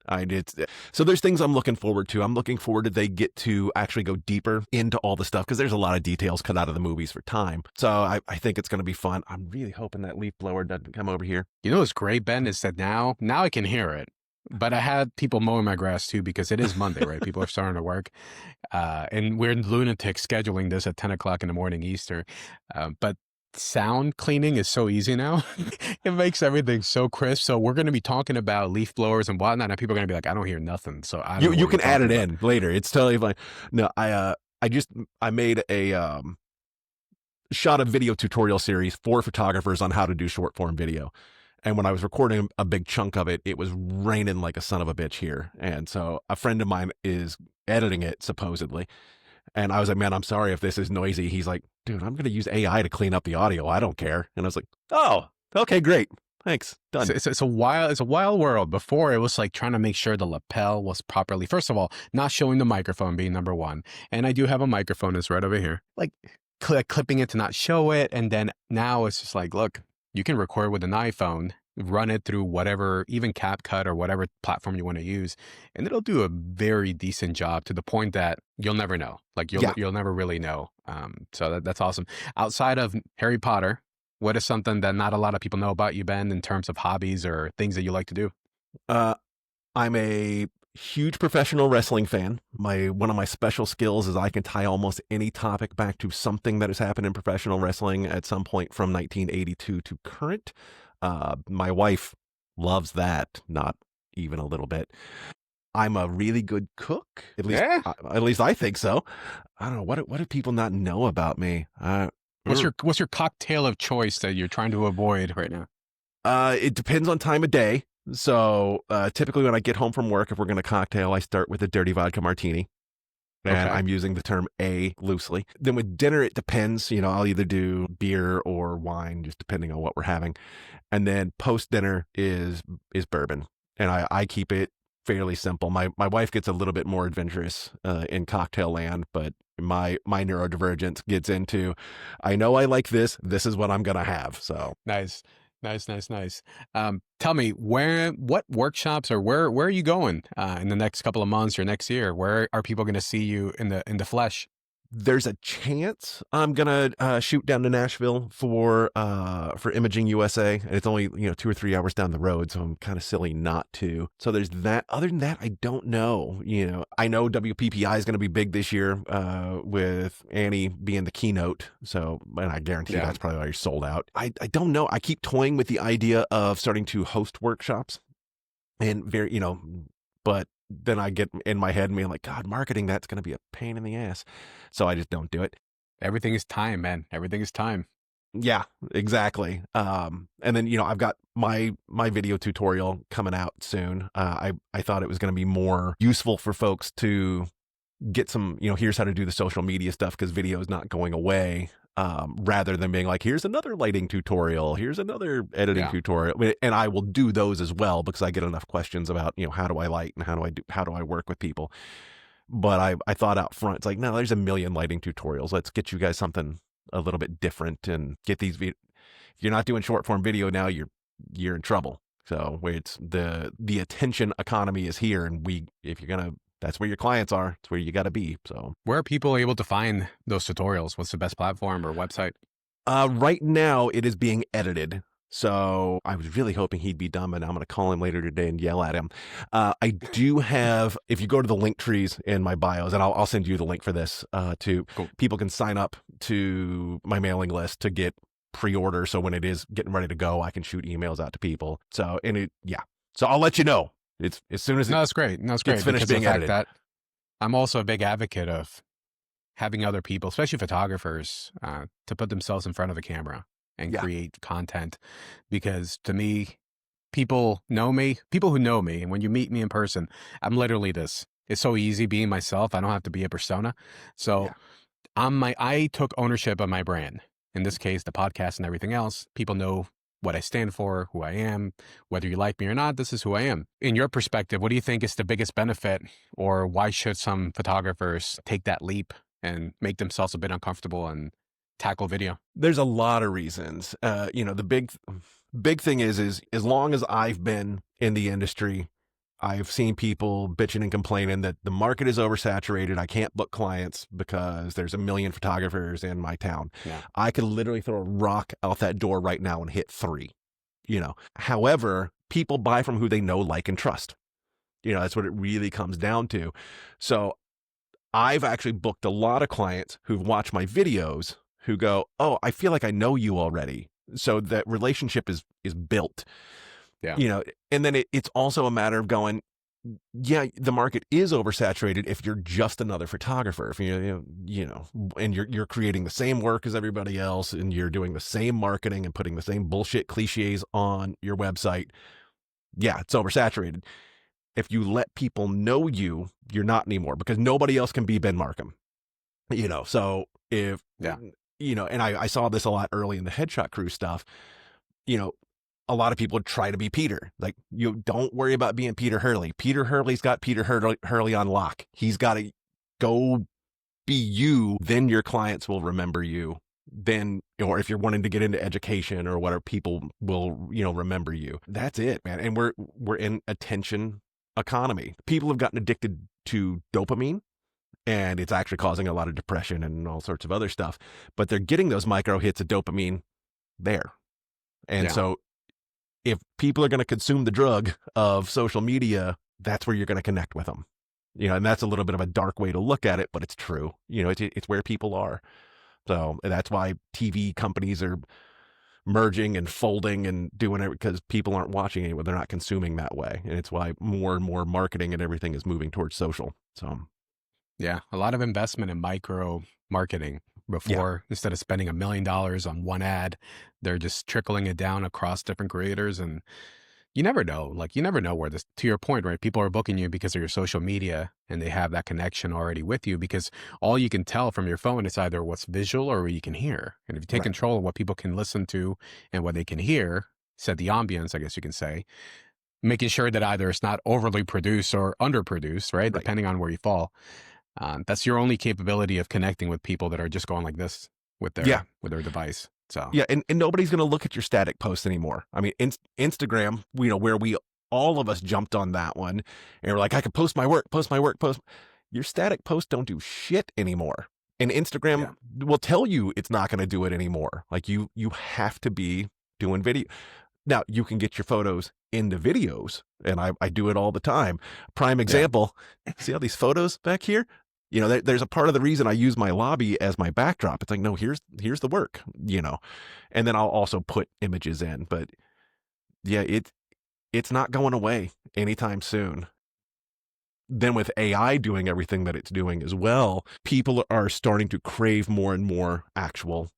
So there's things I'm looking forward to. I'm looking forward to they get to actually go deeper into all the stuff, because there's a lot of details cut out of the movies for time. So I think it's going to be fun. I'm really hoping that leaf blower doesn't come over here. You know what's great, Ben, is that now I can hear it. But I had people mowing my grass too, because it is Monday, right? People are starting to work. And we're lunatic scheduling this at 10 o'clock in the morning Easter. But sound cleaning is so easy now. It makes everything so crisp. So we're going to be talking about leaf blowers and whatnot, and people are going to be like, I don't hear nothing. So I don't know you can add it in later. It's totally fine. No, I made a shot a video tutorial series for photographers on how to do short form video. And when I was recording a big chunk of it, it was raining like a son of a bitch here. And so a friend of mine is editing it, supposedly. And I was like, man, I'm sorry if this is noisy. He's like, dude, I'm going to use AI to clean up the audio. I don't care. And I was like, oh, okay, great. Thanks. Done. It's a wild world. Before, it was like trying to make sure the lapel was properly, first of all, not showing the microphone being number one. And I do have a microphone that's right over here. Like clipping it to not show it. And then now it's just like, look, you can record with an iPhone, run it through whatever, even CapCut or whatever platform you want to use, and it'll do a very decent job, to the point that you'll never know. Like you'll never really know. So that's awesome. Outside of Harry Potter, what is something that not a lot of people know about you, Ben, in terms of hobbies or things that you like to do? I'm a huge professional wrestling fan. One of my special skills is I can tie almost any topic back to something that has happened in professional wrestling at some point from 1982 to current. My wife loves that, not even a little bit. I'm a really good cook. At least I think so. I don't know, what do people not know about me? What's your cocktail of choice that you're trying to avoid right now? It depends on time of day. So typically when I get home from work, if we're going to cocktail, I start with a dirty vodka martini. And okay. I'm using the term "a" loosely. Then with dinner, it depends. I'll either do beer or wine, just depending on what we're having. And then post dinner is bourbon. And I keep it fairly simple. My wife gets a little bit more adventurous in cocktail land, but my neurodivergence gets into, I know I like this. This is what I'm going to have. So nice. Tell me, what workshops or where are you going in the next couple of months or next year? Where are people going to see you in the flesh? There's a chance I'm gonna shoot down to Nashville for Imaging USA, and it's only 2 or 3 hours down the road, so I'm kind of silly not to. So there's that. Other than that, I don't know. I know WPPI is going to be big this year with Annie being the keynote. So, and I guarantee that's probably already sold out. I don't know. I keep toying with the idea of starting to host workshops, and but then I get in my head and being like, God, marketing, that's going to be a pain in the ass. So I just don't do it. Everything is time, man. Everything is time. Yeah, exactly. And then, I've got my video tutorial coming out soon. I thought it was going to be more useful for folks to get some, here's how to do the social media stuff, because video is not going away. Rather than being like, here's another lighting tutorial, here's another editing tutorial. And I will do those as well, because I get enough questions about, how do I light and how do I work with people? But I thought out front, it's like, no, there's a million lighting tutorials. Let's get you guys something a little bit different and get these. If you're not doing short form video now, you're in trouble. So where it's the attention economy is here, and if you're gonna, that's where your clients are. It's where you got to be. So Where are people able to find those tutorials? What's the best platform or website? right now it is being edited. So I was really hoping he'd be done, and I'm going to call him later today and yell at him. I do have, if you go to the link trees in my bios, and I'll send you the link for this too. Cool. People can sign up to my mailing list to get pre-order. So when it is getting ready to go, I can shoot emails out to people. So, so I'll let you know. It's as soon as No, that's great. No, that's great. it's finished Because of being the fact edited. that I'm also a big advocate of having other people, especially photographers, to put themselves in front of a camera and create content. Because to me, people who know me, and when you meet me in person, I'm literally this. It's so easy being myself. I don't have to be a persona. So I took ownership of my brand. In this case, the podcast and everything else. People know what I stand for, who I am, whether you like me or not, this is who I am. In your perspective, what do you think is the biggest benefit, or why should some photographers take that leap and make themselves a bit uncomfortable and tackle video? There's a lot of reasons. The big thing is as long as I've been in the industry, I've seen people bitching and complaining that the market is oversaturated. I can't book clients because there's a million photographers in my town. Yeah. I could literally throw a rock out that door right now and hit 3. However, people buy from who they know, like, and trust. That's what it really comes down to. So I've actually booked a lot of clients who've watched my videos who go, "Oh, I feel like I know you already." So that relationship is built. Yeah. And then it's also a matter of going, yeah, the market is oversaturated if you're just another photographer. If and you're creating the same work as everybody else, and you're doing the same marketing and putting the same bullshit cliches on your website. Yeah, it's oversaturated. If you let people know you're not anymore, because nobody else can be Ben Marcum. So if and I saw this a lot early in the headshot crew stuff. A lot of people would try to be Peter. Like, you don't worry about being Peter Hurley. Peter Hurley's got Peter Hurley on lock. He's got to go be you. Then your clients will remember you. Then, or if you're wanting to get into education or whatever, people will, remember you. That's it, man. And we're in attention economy. People have gotten addicted to dopamine, and it's actually causing a lot of depression and all sorts of other stuff. But they're getting those micro hits of dopamine there. And so if people are going to consume the drug of social media, that's where you're going to connect with them. And that's a little bit of a dark way to look at it, but it's true. It's where people are. So that's why TV companies are merging and folding and doing it, because people aren't watching anymore. They're not consuming that way. And it's why more and more marketing and everything is moving towards social. So yeah, a lot of investment in micro marketing. Before, instead of spending $1 million on one ad, they're just trickling it down across different creators. And you never know, where this, to your point, right? People are booking you because of your social media, and they have that connection already with you, because all you can tell from your phone is either what's visual or what you can hear. And if you take control of what people can listen to and what they can hear, set the ambience, I guess you can say, making sure that either it's not overly produced or underproduced, right? Depending on where you fall. That's your only capability of connecting with people that are just going like this with their device. So and nobody's going to look at your static posts anymore. I mean, Instagram, where we all of us jumped on that one, and we're like, I can post my work. Your static posts don't do shit anymore, and Instagram will tell you it's not going to do it anymore. Like, you have to be doing video. Now, you can get your photos into videos, and I do it all the time. Prime example, see all these photos back here? There's a part of the reason I use my lobby as my backdrop. It's like, no, here's the work, and then I'll also put images in. But yeah, it's not going away anytime soon. Then with AI doing everything that it's doing as well, people are starting to crave more and more actual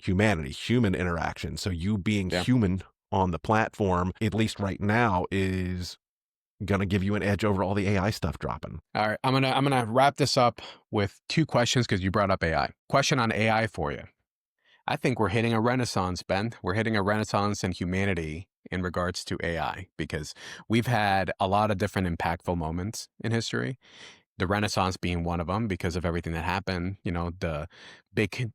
humanity, human interaction. So you being human on the platform, at least right now, is going to give you an edge over all the AI stuff dropping. All right, I'm gonna wrap this up with 2 questions, because you brought up AI. Question on AI for you. I think we're hitting a renaissance, Ben. We're hitting a renaissance in humanity in regards to AI, because we've had a lot of different impactful moments in history. The Renaissance being one of them, because of everything that happened. The big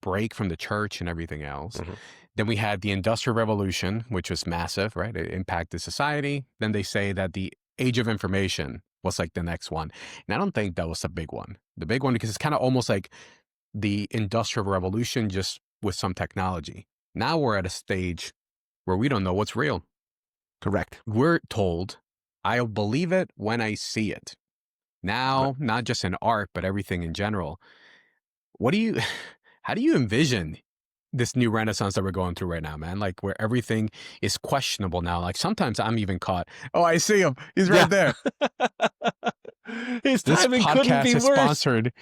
break from the church and everything else. Mhm. Then we had the Industrial Revolution, which was massive, right? It impacted society. Then they say that the Age of Information was like the next one. And I don't think that was the big one. The big one, because it's kind of almost like the Industrial Revolution, just with some technology. Now we're at a stage where we don't know what's real. Correct. We're told, I'll believe it when I see it. Now, not just in art, but everything in general. How do you envision this new renaissance that we're going through right now, man? Like, where everything is questionable now. Like, sometimes I'm even caught. Oh, I see him. He's right there. His This timing couldn't podcast be is worse. sponsored.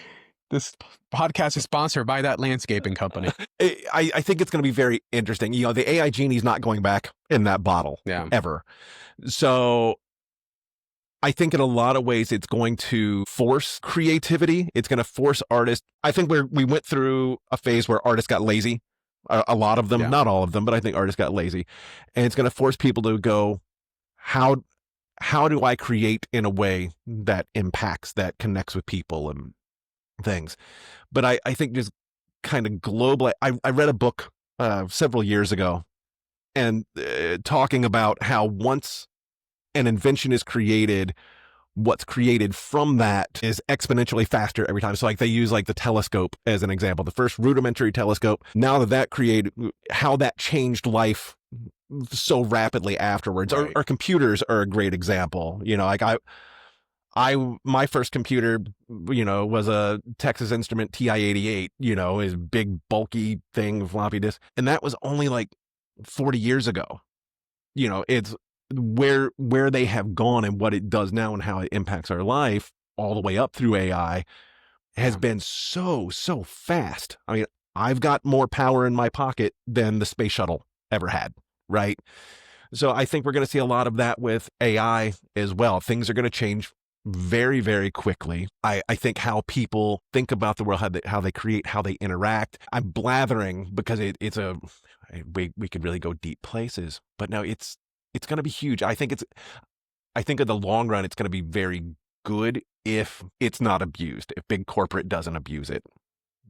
This podcast is sponsored by that landscaping company. I think it's going to be very interesting. You know, the AI genie's not going back in that bottle ever. So I think in a lot of ways it's going to force creativity. It's going to force artists. I think we went through a phase where artists got lazy. A lot of them, not all of them, but I think artists got lazy. And it's going to force people to go, how do I create in a way that impacts, that connects with people and things? But I think just kind of global. I read a book several years ago and talking about how once an invention is created, what's created from that is exponentially faster every time. So like they use like the telescope as an example, the first rudimentary telescope. Now that created, how that changed life so rapidly afterwards. Right. Or computers are a great example. You know, like my first computer, you know, was a Texas Instrument TI-88, you know, is big bulky thing, floppy disk. And that was only like 40 years ago. You know, it's where they have gone and what it does now and how it impacts our life all the way up through AI has been so fast. I mean, I've got more power in my pocket than the space shuttle ever had, right? So I think we're going to see a lot of that with AI as well. Things are going to change very, very quickly. I think how people think about the world, how they create, how they interact. I'm blathering because we could really go deep places, but no, it's going to be huge. I think in the long run, it's going to be very good if it's not abused, if big corporate doesn't abuse it.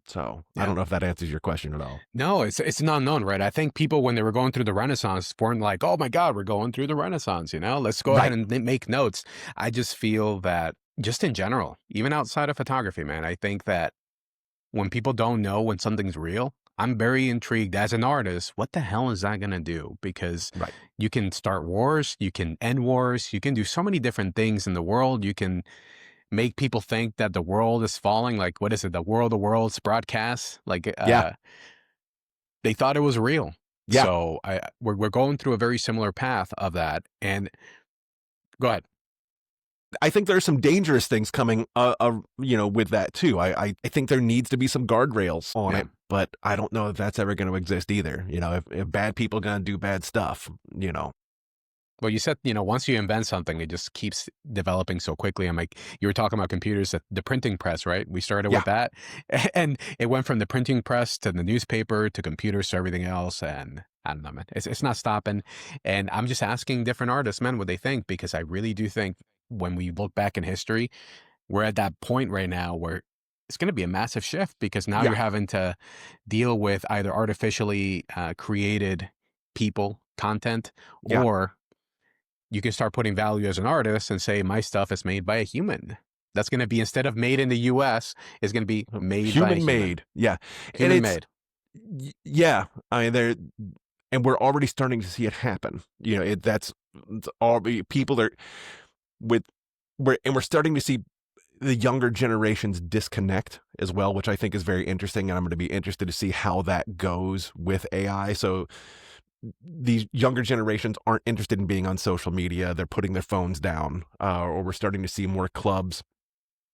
So I don't know if that answers your question at all. No, it's an unknown, right? I think people, when they were going through the Renaissance, weren't like, oh my God, we're going through the Renaissance, you know, let's go ahead and make notes. I just feel that just in general, even outside of photography, man, I think that when people don't know when something's real, I'm very intrigued as an artist. What the hell is that going to do? Because you can start wars, you can end wars, you can do so many different things in the world. You can make people think that the world is falling. Like, what is it? The World of Worlds broadcast? Like, they thought it was real. Yeah. So we're going through a very similar path of that. And go ahead. I think there's some dangerous things coming, you know, with that too. I think there needs to be some guardrails on it, but I don't know if that's ever going to exist either. You know, if bad people are going to do bad stuff, you know. Well, you said, you know, once you invent something, it just keeps developing so quickly. I'm like, you were talking about computers, the printing press, right? We started with that, and it went from the printing press to the newspaper to computers to everything else. And I don't know, man, it's not stopping. And I'm just asking different artists, man, what they think, because I really do think when we look back in history, we're at that point right now where it's going to be a massive shift, because now you're having to deal with either artificially created people, content, or you can start putting value as an artist and say, my stuff is made by a human. That's going to be, instead of made in the US, it's going to be made human by a human. Made. Yeah. Human made. Yeah. I mean, and we're already starting to see it happen. You know, that's all people are we're starting to see the younger generations disconnect as well, which I think is very interesting. And I'm going to be interested to see how that goes with AI. So these younger generations aren't interested in being on social media. They're putting their phones down, or we're starting to see more clubs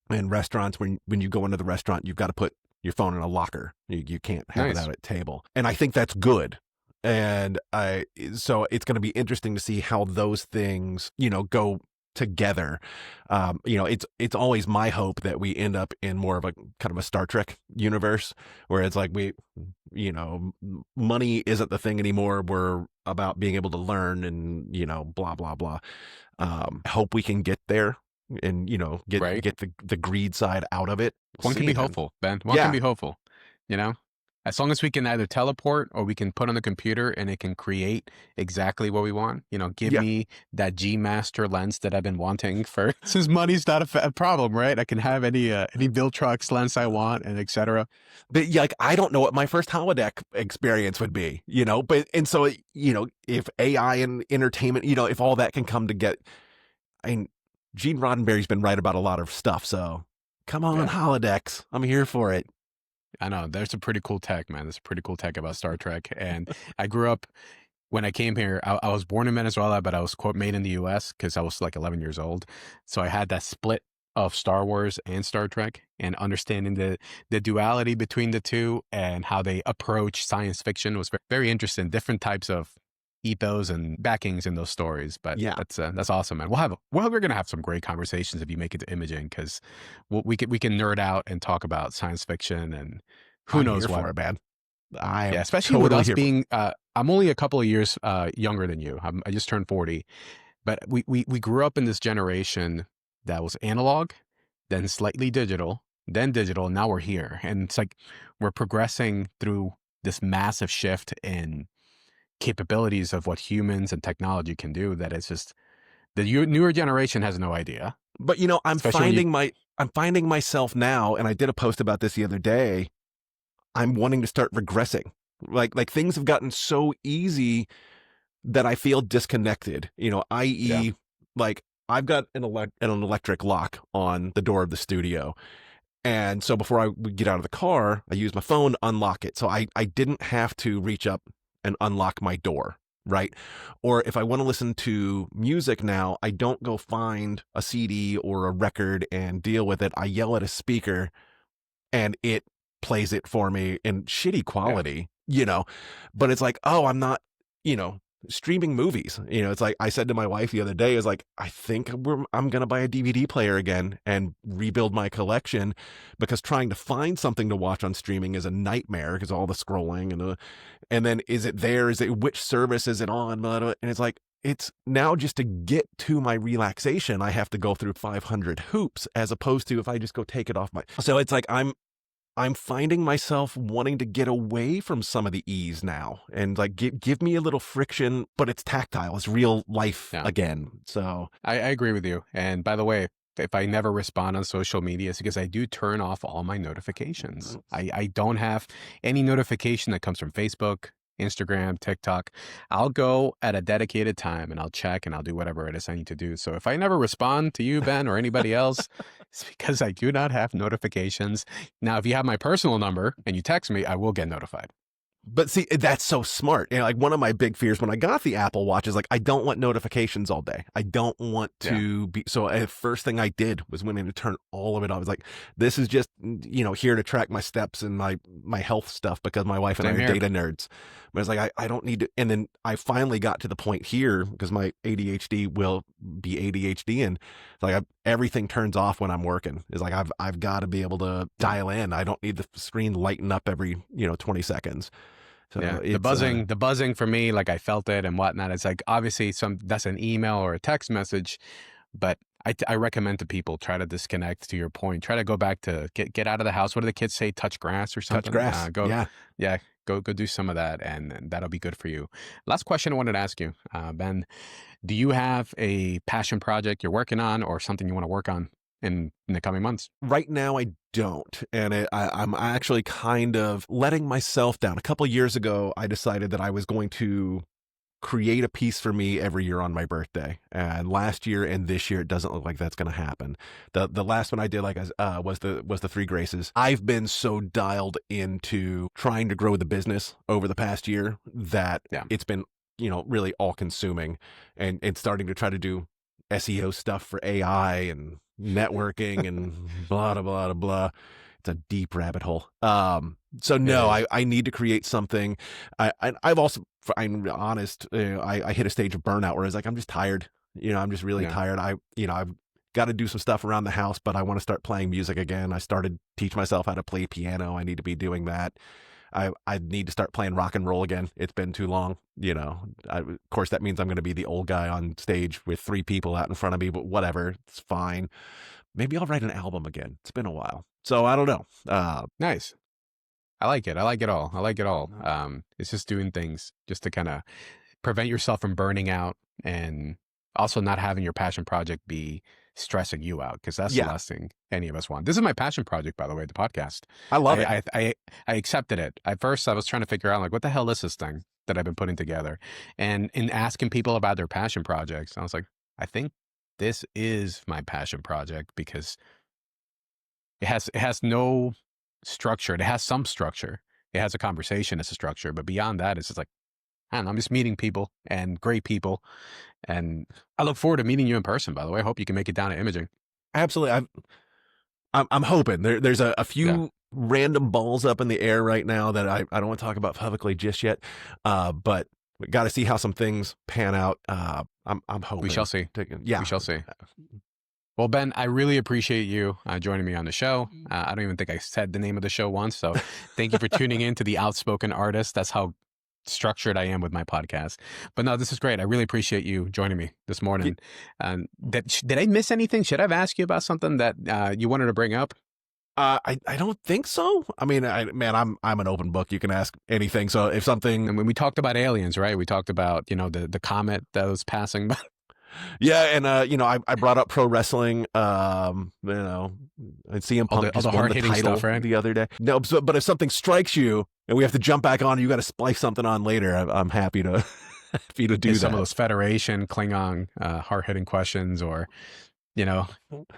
and restaurants. When you go into the restaurant, you've got to put your phone in a locker. You can't have it out at table. And I think that's good. And so it's going to be interesting to see how those things, you know, go together. You know, it's always my hope that we end up in more of a kind of a Star Trek universe where it's like you know, money isn't the thing anymore. We're about being able to learn and, you know, blah, blah, blah. Hope we can get there and, you know, get the greed side out of it. One can be hopeful, Ben. One can be hopeful, you know? As long as we can either teleport or we can put on the computer and it can create exactly what we want. Give Yeah. me that G Master lens that I've been wanting for since money's not a problem, right? I can have any Bill Trucks lens I want and etc. But yeah, like, I don't know what my first holodeck experience would be, but, and so, if AI and entertainment, if all that can come together, I mean, Gene Roddenberry's been right about a lot of stuff. So come on, Yeah. holodecks. I'm here for it. I know there's a pretty cool tech, man. There's a pretty cool tech about Star Trek. And I grew up when I came here. I was born in Venezuela, but I was quote made in the U.S. because I was like 11 years old. So I had that split of Star Wars and Star Trek, and understanding the duality between the two and how they approach science fiction was very interesting. Different types of ethos and backings in those stories. But Yeah, that's awesome, man. We're gonna have some great conversations if you make it to imaging, because we can nerd out and talk about science fiction and who I'm knows here what. for it, man. I am Yeah, especially with totally us here for it. being, I'm only a couple of years younger than you. I just turned 40, but we grew up in this generation that was analog, then slightly digital, then digital. Now we're here, and it's like we're progressing through this massive shift in capabilities of what humans and technology can do. That it's just the newer generation has no idea. But Especially when you, I'm finding myself now, and I did a post about this the other day. I'm wanting to start regressing. Like things have gotten so easy that I feel disconnected, yeah, i.e. like I've got an electric lock on the door of the studio. And so before I would get out of the car, I use my phone to unlock it. So I didn't have to reach up and unlock my door, right? Or if I want to listen to music now, I don't go find a CD or a record and deal with it. I yell at a speaker and it plays it for me in shitty yeah, quality, but it's like, oh, I'm not, streaming movies. It's like I said to my wife the other day, is like, I think I'm going to buy a DVD player again and rebuild my collection, because trying to find something to watch on streaming is a nightmare because all the scrolling and then is it there? Is it, which service is it on? Blah, blah, and it's like, it's now just to get to my relaxation, I have to go through 500 hoops, as opposed to if I just go take it off so it's like, I'm finding myself wanting to get away from some of the ease now, and like give me a little friction, but it's tactile. It's real life yeah. again. So I agree with you. And by the way, if I never respond on social media, it's because I do turn off all my notifications. I don't have any notification that comes from Facebook, Instagram, TikTok. I'll go at a dedicated time and I'll check and I'll do whatever it is I need to do. So if I never respond to you, Ben, or anybody else, it's because I do not have notifications. Now, if you have my personal number and you text me, I will get notified. But see, that's so smart. Like one of my big fears when I got the Apple Watch is like, I don't want notifications all day. I don't want to be. So first thing I did was went in to turn all of it off. I was like, this is just, here to track my steps and my health stuff, because my wife and Same I are here. data nerds. But it's like, I don't need to. And then I finally got to the point here, because my ADHD will be ADHD. And it's like everything turns off when I'm working. It's like, I've got to be able to dial in. I don't need the screen lighten up every, 20 seconds. So Yeah, it's the buzzing for me, like I felt it and whatnot. It's like obviously that's an email or a text message, but I recommend to people, try to disconnect. To your point, try to go back to get out of the house. What do the kids say? Touch grass or something. touch grass. Go, Yeah. go do some of that, and that'll be good for you. Last question I wanted to ask you, Ben. Do you have a passion project you're working on, or something you want to work on in the coming months? Right now, I don't. And I'm actually kind of letting myself down. A couple of years ago, I decided that I was going to create a piece for me every year on my birthday. And last year and this year, it doesn't look like that's going to happen. The last one I did, was the Three Graces. I've been so dialed into trying to grow the business over the past year that it's been, really all consuming, and starting to try to do SEO stuff for AI and networking and blah, blah, blah, blah. It's a deep rabbit hole. So no, I need to create something. I've also, I'm honest, I hit a stage of burnout where it's like, I'm just tired. I'm just really tired. I've got to do some stuff around the house, but I want to start playing music again. I started teach myself how to play piano. I need to be doing that. I need to start playing rock and roll again. It's been too long. Of course, that means I'm going to be the old guy on stage with 3 people out in front of me, but whatever, it's fine. Maybe I'll write an album again. It's been a while. So I don't know. Nice. I like it. I like it all. I like it all. It's just doing things just to kind of prevent yourself from burning out and also not having your passion project be stressing you out, because that's the Yeah, last thing any of us want. This is my passion project, by the way, the podcast. I love it. I accepted it. At first, I was trying to figure out like, what the hell is this thing that I've been putting together? And in asking people about their passion projects, I was like, I think this is my passion project because it has no structure. It has some structure. It has a conversation as a structure, but beyond that, it's just like, I don't know, I'm just meeting people and great people. And I look forward to meeting you in person, by the way. I hope you can make it down to imaging. Absolutely. I'm hoping there's a Yeah. few random balls up in the air right now that I don't want to talk about publicly just yet. But we got to see how some things pan out. I'm hoping We shall see. Yeah. We shall see. Well, Ben, I really appreciate you joining me on the show. I don't even think I said the name of the show once. So thank you for tuning in to the Outspoken Artist. That's how structured I am with my podcast. But no, this is great. I really appreciate you joining me this morning. Did I miss anything? Should I have asked you about something that you wanted to bring up? I don't think so. I mean, I'm an open book. You can ask anything. So if something, And when we talked about aliens, right? We talked about, the comet that was passing by. yeah, and I brought up pro wrestling. And CM Punk All the just won the hard-hitting title stuff, right? the other day. No, but if something strikes you and we have to jump back on, you got to splice something on later. I'm happy to happy to do that. Some of those Federation, Klingon, hard-hitting questions, or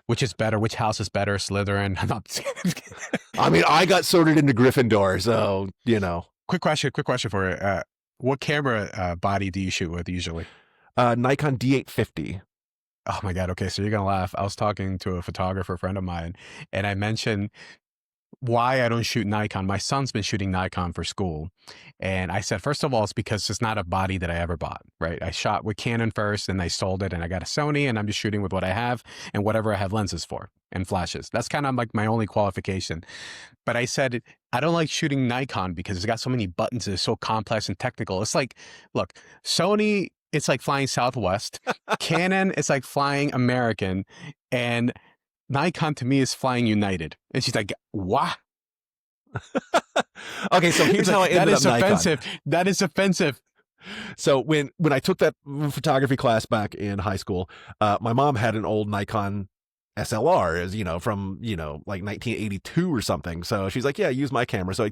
which is better? Which house is better? Slytherin. I'm not. I mean, I got sorted into Gryffindor, so Quick question for you. What camera body do you shoot with usually? Nikon D850. Oh my God. Okay. So you're going to laugh. I was talking to a photographer friend of mine, and I mentioned why I don't shoot Nikon. My son's been shooting Nikon for school. And I said, first of all, it's because it's not a body that I ever bought, right? I shot with Canon first, and I sold it, and I got a Sony, and I'm just shooting with what I have and whatever I have lenses for and flashes. That's kind of like my only qualification. But I said, I don't like shooting Nikon because it's got so many buttons. It's so complex and technical. It's like, look, Sony, it's like flying Southwest. Canon, it's like flying American. And Nikon to me is flying United. And she's like, what? Okay, so here's how I ended up Nikon. Offensive. That is offensive. So when I took that photography class back in high school, my mom had an old Nikon SLR, as from like 1982 or something. So she's like, yeah, use my camera. So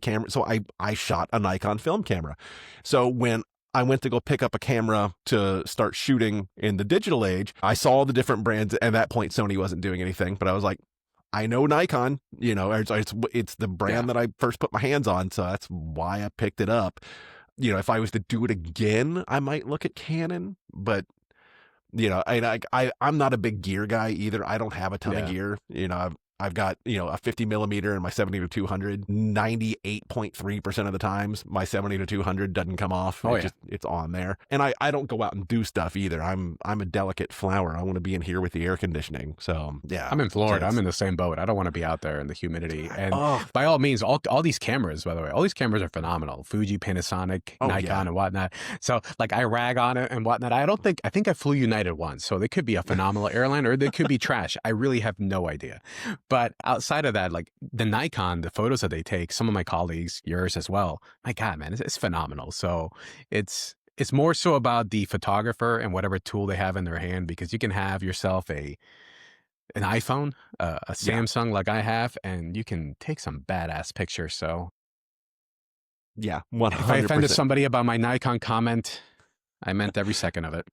I shot a Nikon film camera. So when I went to go pick up a camera to start shooting in the digital age, I saw the different brands. At that point, Sony wasn't doing anything, but I was like, I know Nikon, it's the brand that I first put my hands on. So that's why I picked it up. If I was to do it again, I might look at Canon, but I'm not a big gear guy either. I don't have a ton of gear. I've got, a 50 millimeter and my 70 to 200. 98.3% of the times, my 70 to 200 doesn't come off. It's on there. And I don't go out and do stuff either. I'm a delicate flower. I want to be in here with the air conditioning. So, yeah. I'm in Florida. I'm in the same boat. I don't want to be out there in the humidity. And by all means, all these cameras, by the way, all these cameras are phenomenal. Fuji, Panasonic, Nikon, and whatnot. So, like, I rag on it and whatnot. I think I flew United once. So, they could be a phenomenal airline or they could be trash. I really have no idea. But outside of that, like the Nikon, the photos that they take, some of my colleagues, yours as well, my God, man, it's phenomenal. So it's more so about the photographer and whatever tool they have in their hand, because you can have yourself an iPhone, a Samsung like I have, and you can take some badass pictures. So yeah, 100%. If I offended somebody about my Nikon comment, I meant every second of it.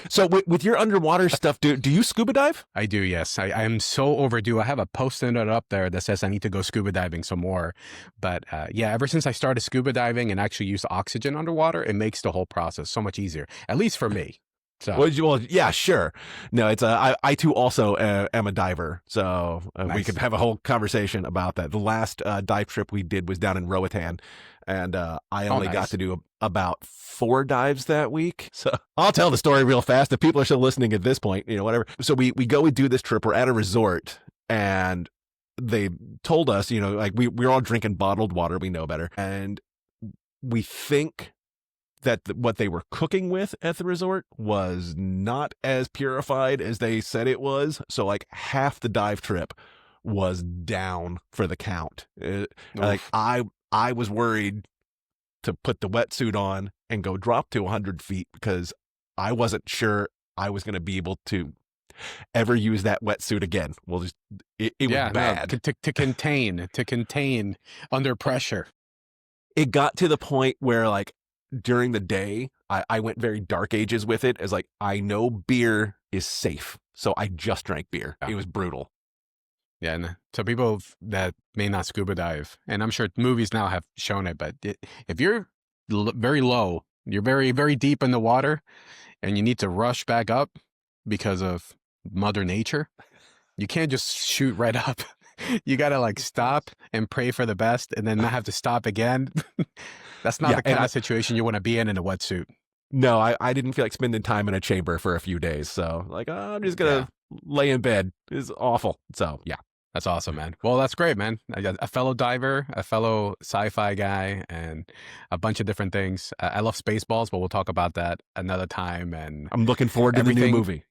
So with your underwater stuff, do you scuba dive? I do, yes. I am so overdue. I have a post-it note up there that says I need to go scuba diving some more. But ever since I started scuba diving and actually use oxygen underwater, it makes the whole process so much easier, at least for me. So. Well, yeah, sure. No, it's I too also am a diver, so Nice. We could have a whole conversation about that. The last dive trip we did was down in Roatan, and I only got to do about 4 dives that week. So I'll tell the story real fast. If people are still listening at this point, whatever. So we go and do this trip. We're at a resort, and they told us, like we're all drinking bottled water. We know better, and we think that what they were cooking with at the resort was not as purified as they said it was. So like half the dive trip was down for the count. Like I I was worried to put the wetsuit on and go drop to 100 feet because I wasn't sure I was going to be able to ever use that wetsuit again. Well, just it was bad. No, to contain under pressure. It got to the point where, like, during the day, I went very dark ages with it, as like, I know beer is safe, so I just drank beer. Yeah. It was brutal. Yeah, and so people that may not scuba dive, and I'm sure movies now have shown it, but if you're very low, you're very, very deep in the water, and you need to rush back up because of Mother Nature, you can't just shoot right up. You got to like stop and pray for the best and then not have to stop again. That's not the kind of situation you want to be in a wetsuit. No, I didn't feel like spending time in a chamber for a few days. So like, I'm just going to lay in bed. It's awful. So yeah. That's awesome, man. Well, that's great, man. I got a fellow diver, a fellow sci-fi guy, and a bunch of different things. I love Spaceballs, but we'll talk about that another time. And I'm looking forward to the new movie.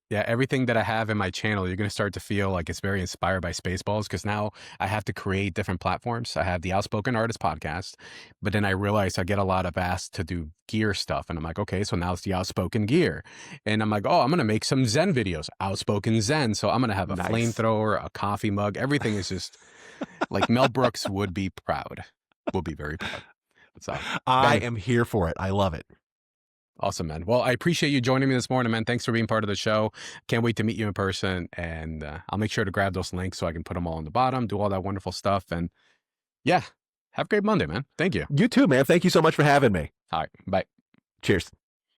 Yeah, everything that I have in my channel, you're going to start to feel like it's very inspired by Spaceballs because now I have to create different platforms. I have the Outspoken Artist Podcast, but then I realized I get a lot of asked to do gear stuff. And I'm like, okay, so now it's the Outspoken Gear. And I'm like, oh, I'm going to make some Zen videos, Outspoken Zen. So I'm going to have a flamethrower, a coffee mug. Everything is just like Mel Brooks would be proud, would be very proud. So I am here for it. I love it. Awesome, man. Well, I appreciate you joining me this morning, man. Thanks for being part of the show. Can't wait to meet you in person. And I'll make sure to grab those links so I can put them all on the bottom, do all that wonderful stuff. And yeah, have a great Monday, man. Thank you. You too, man. Thank you so much for having me. All right. Bye. Cheers.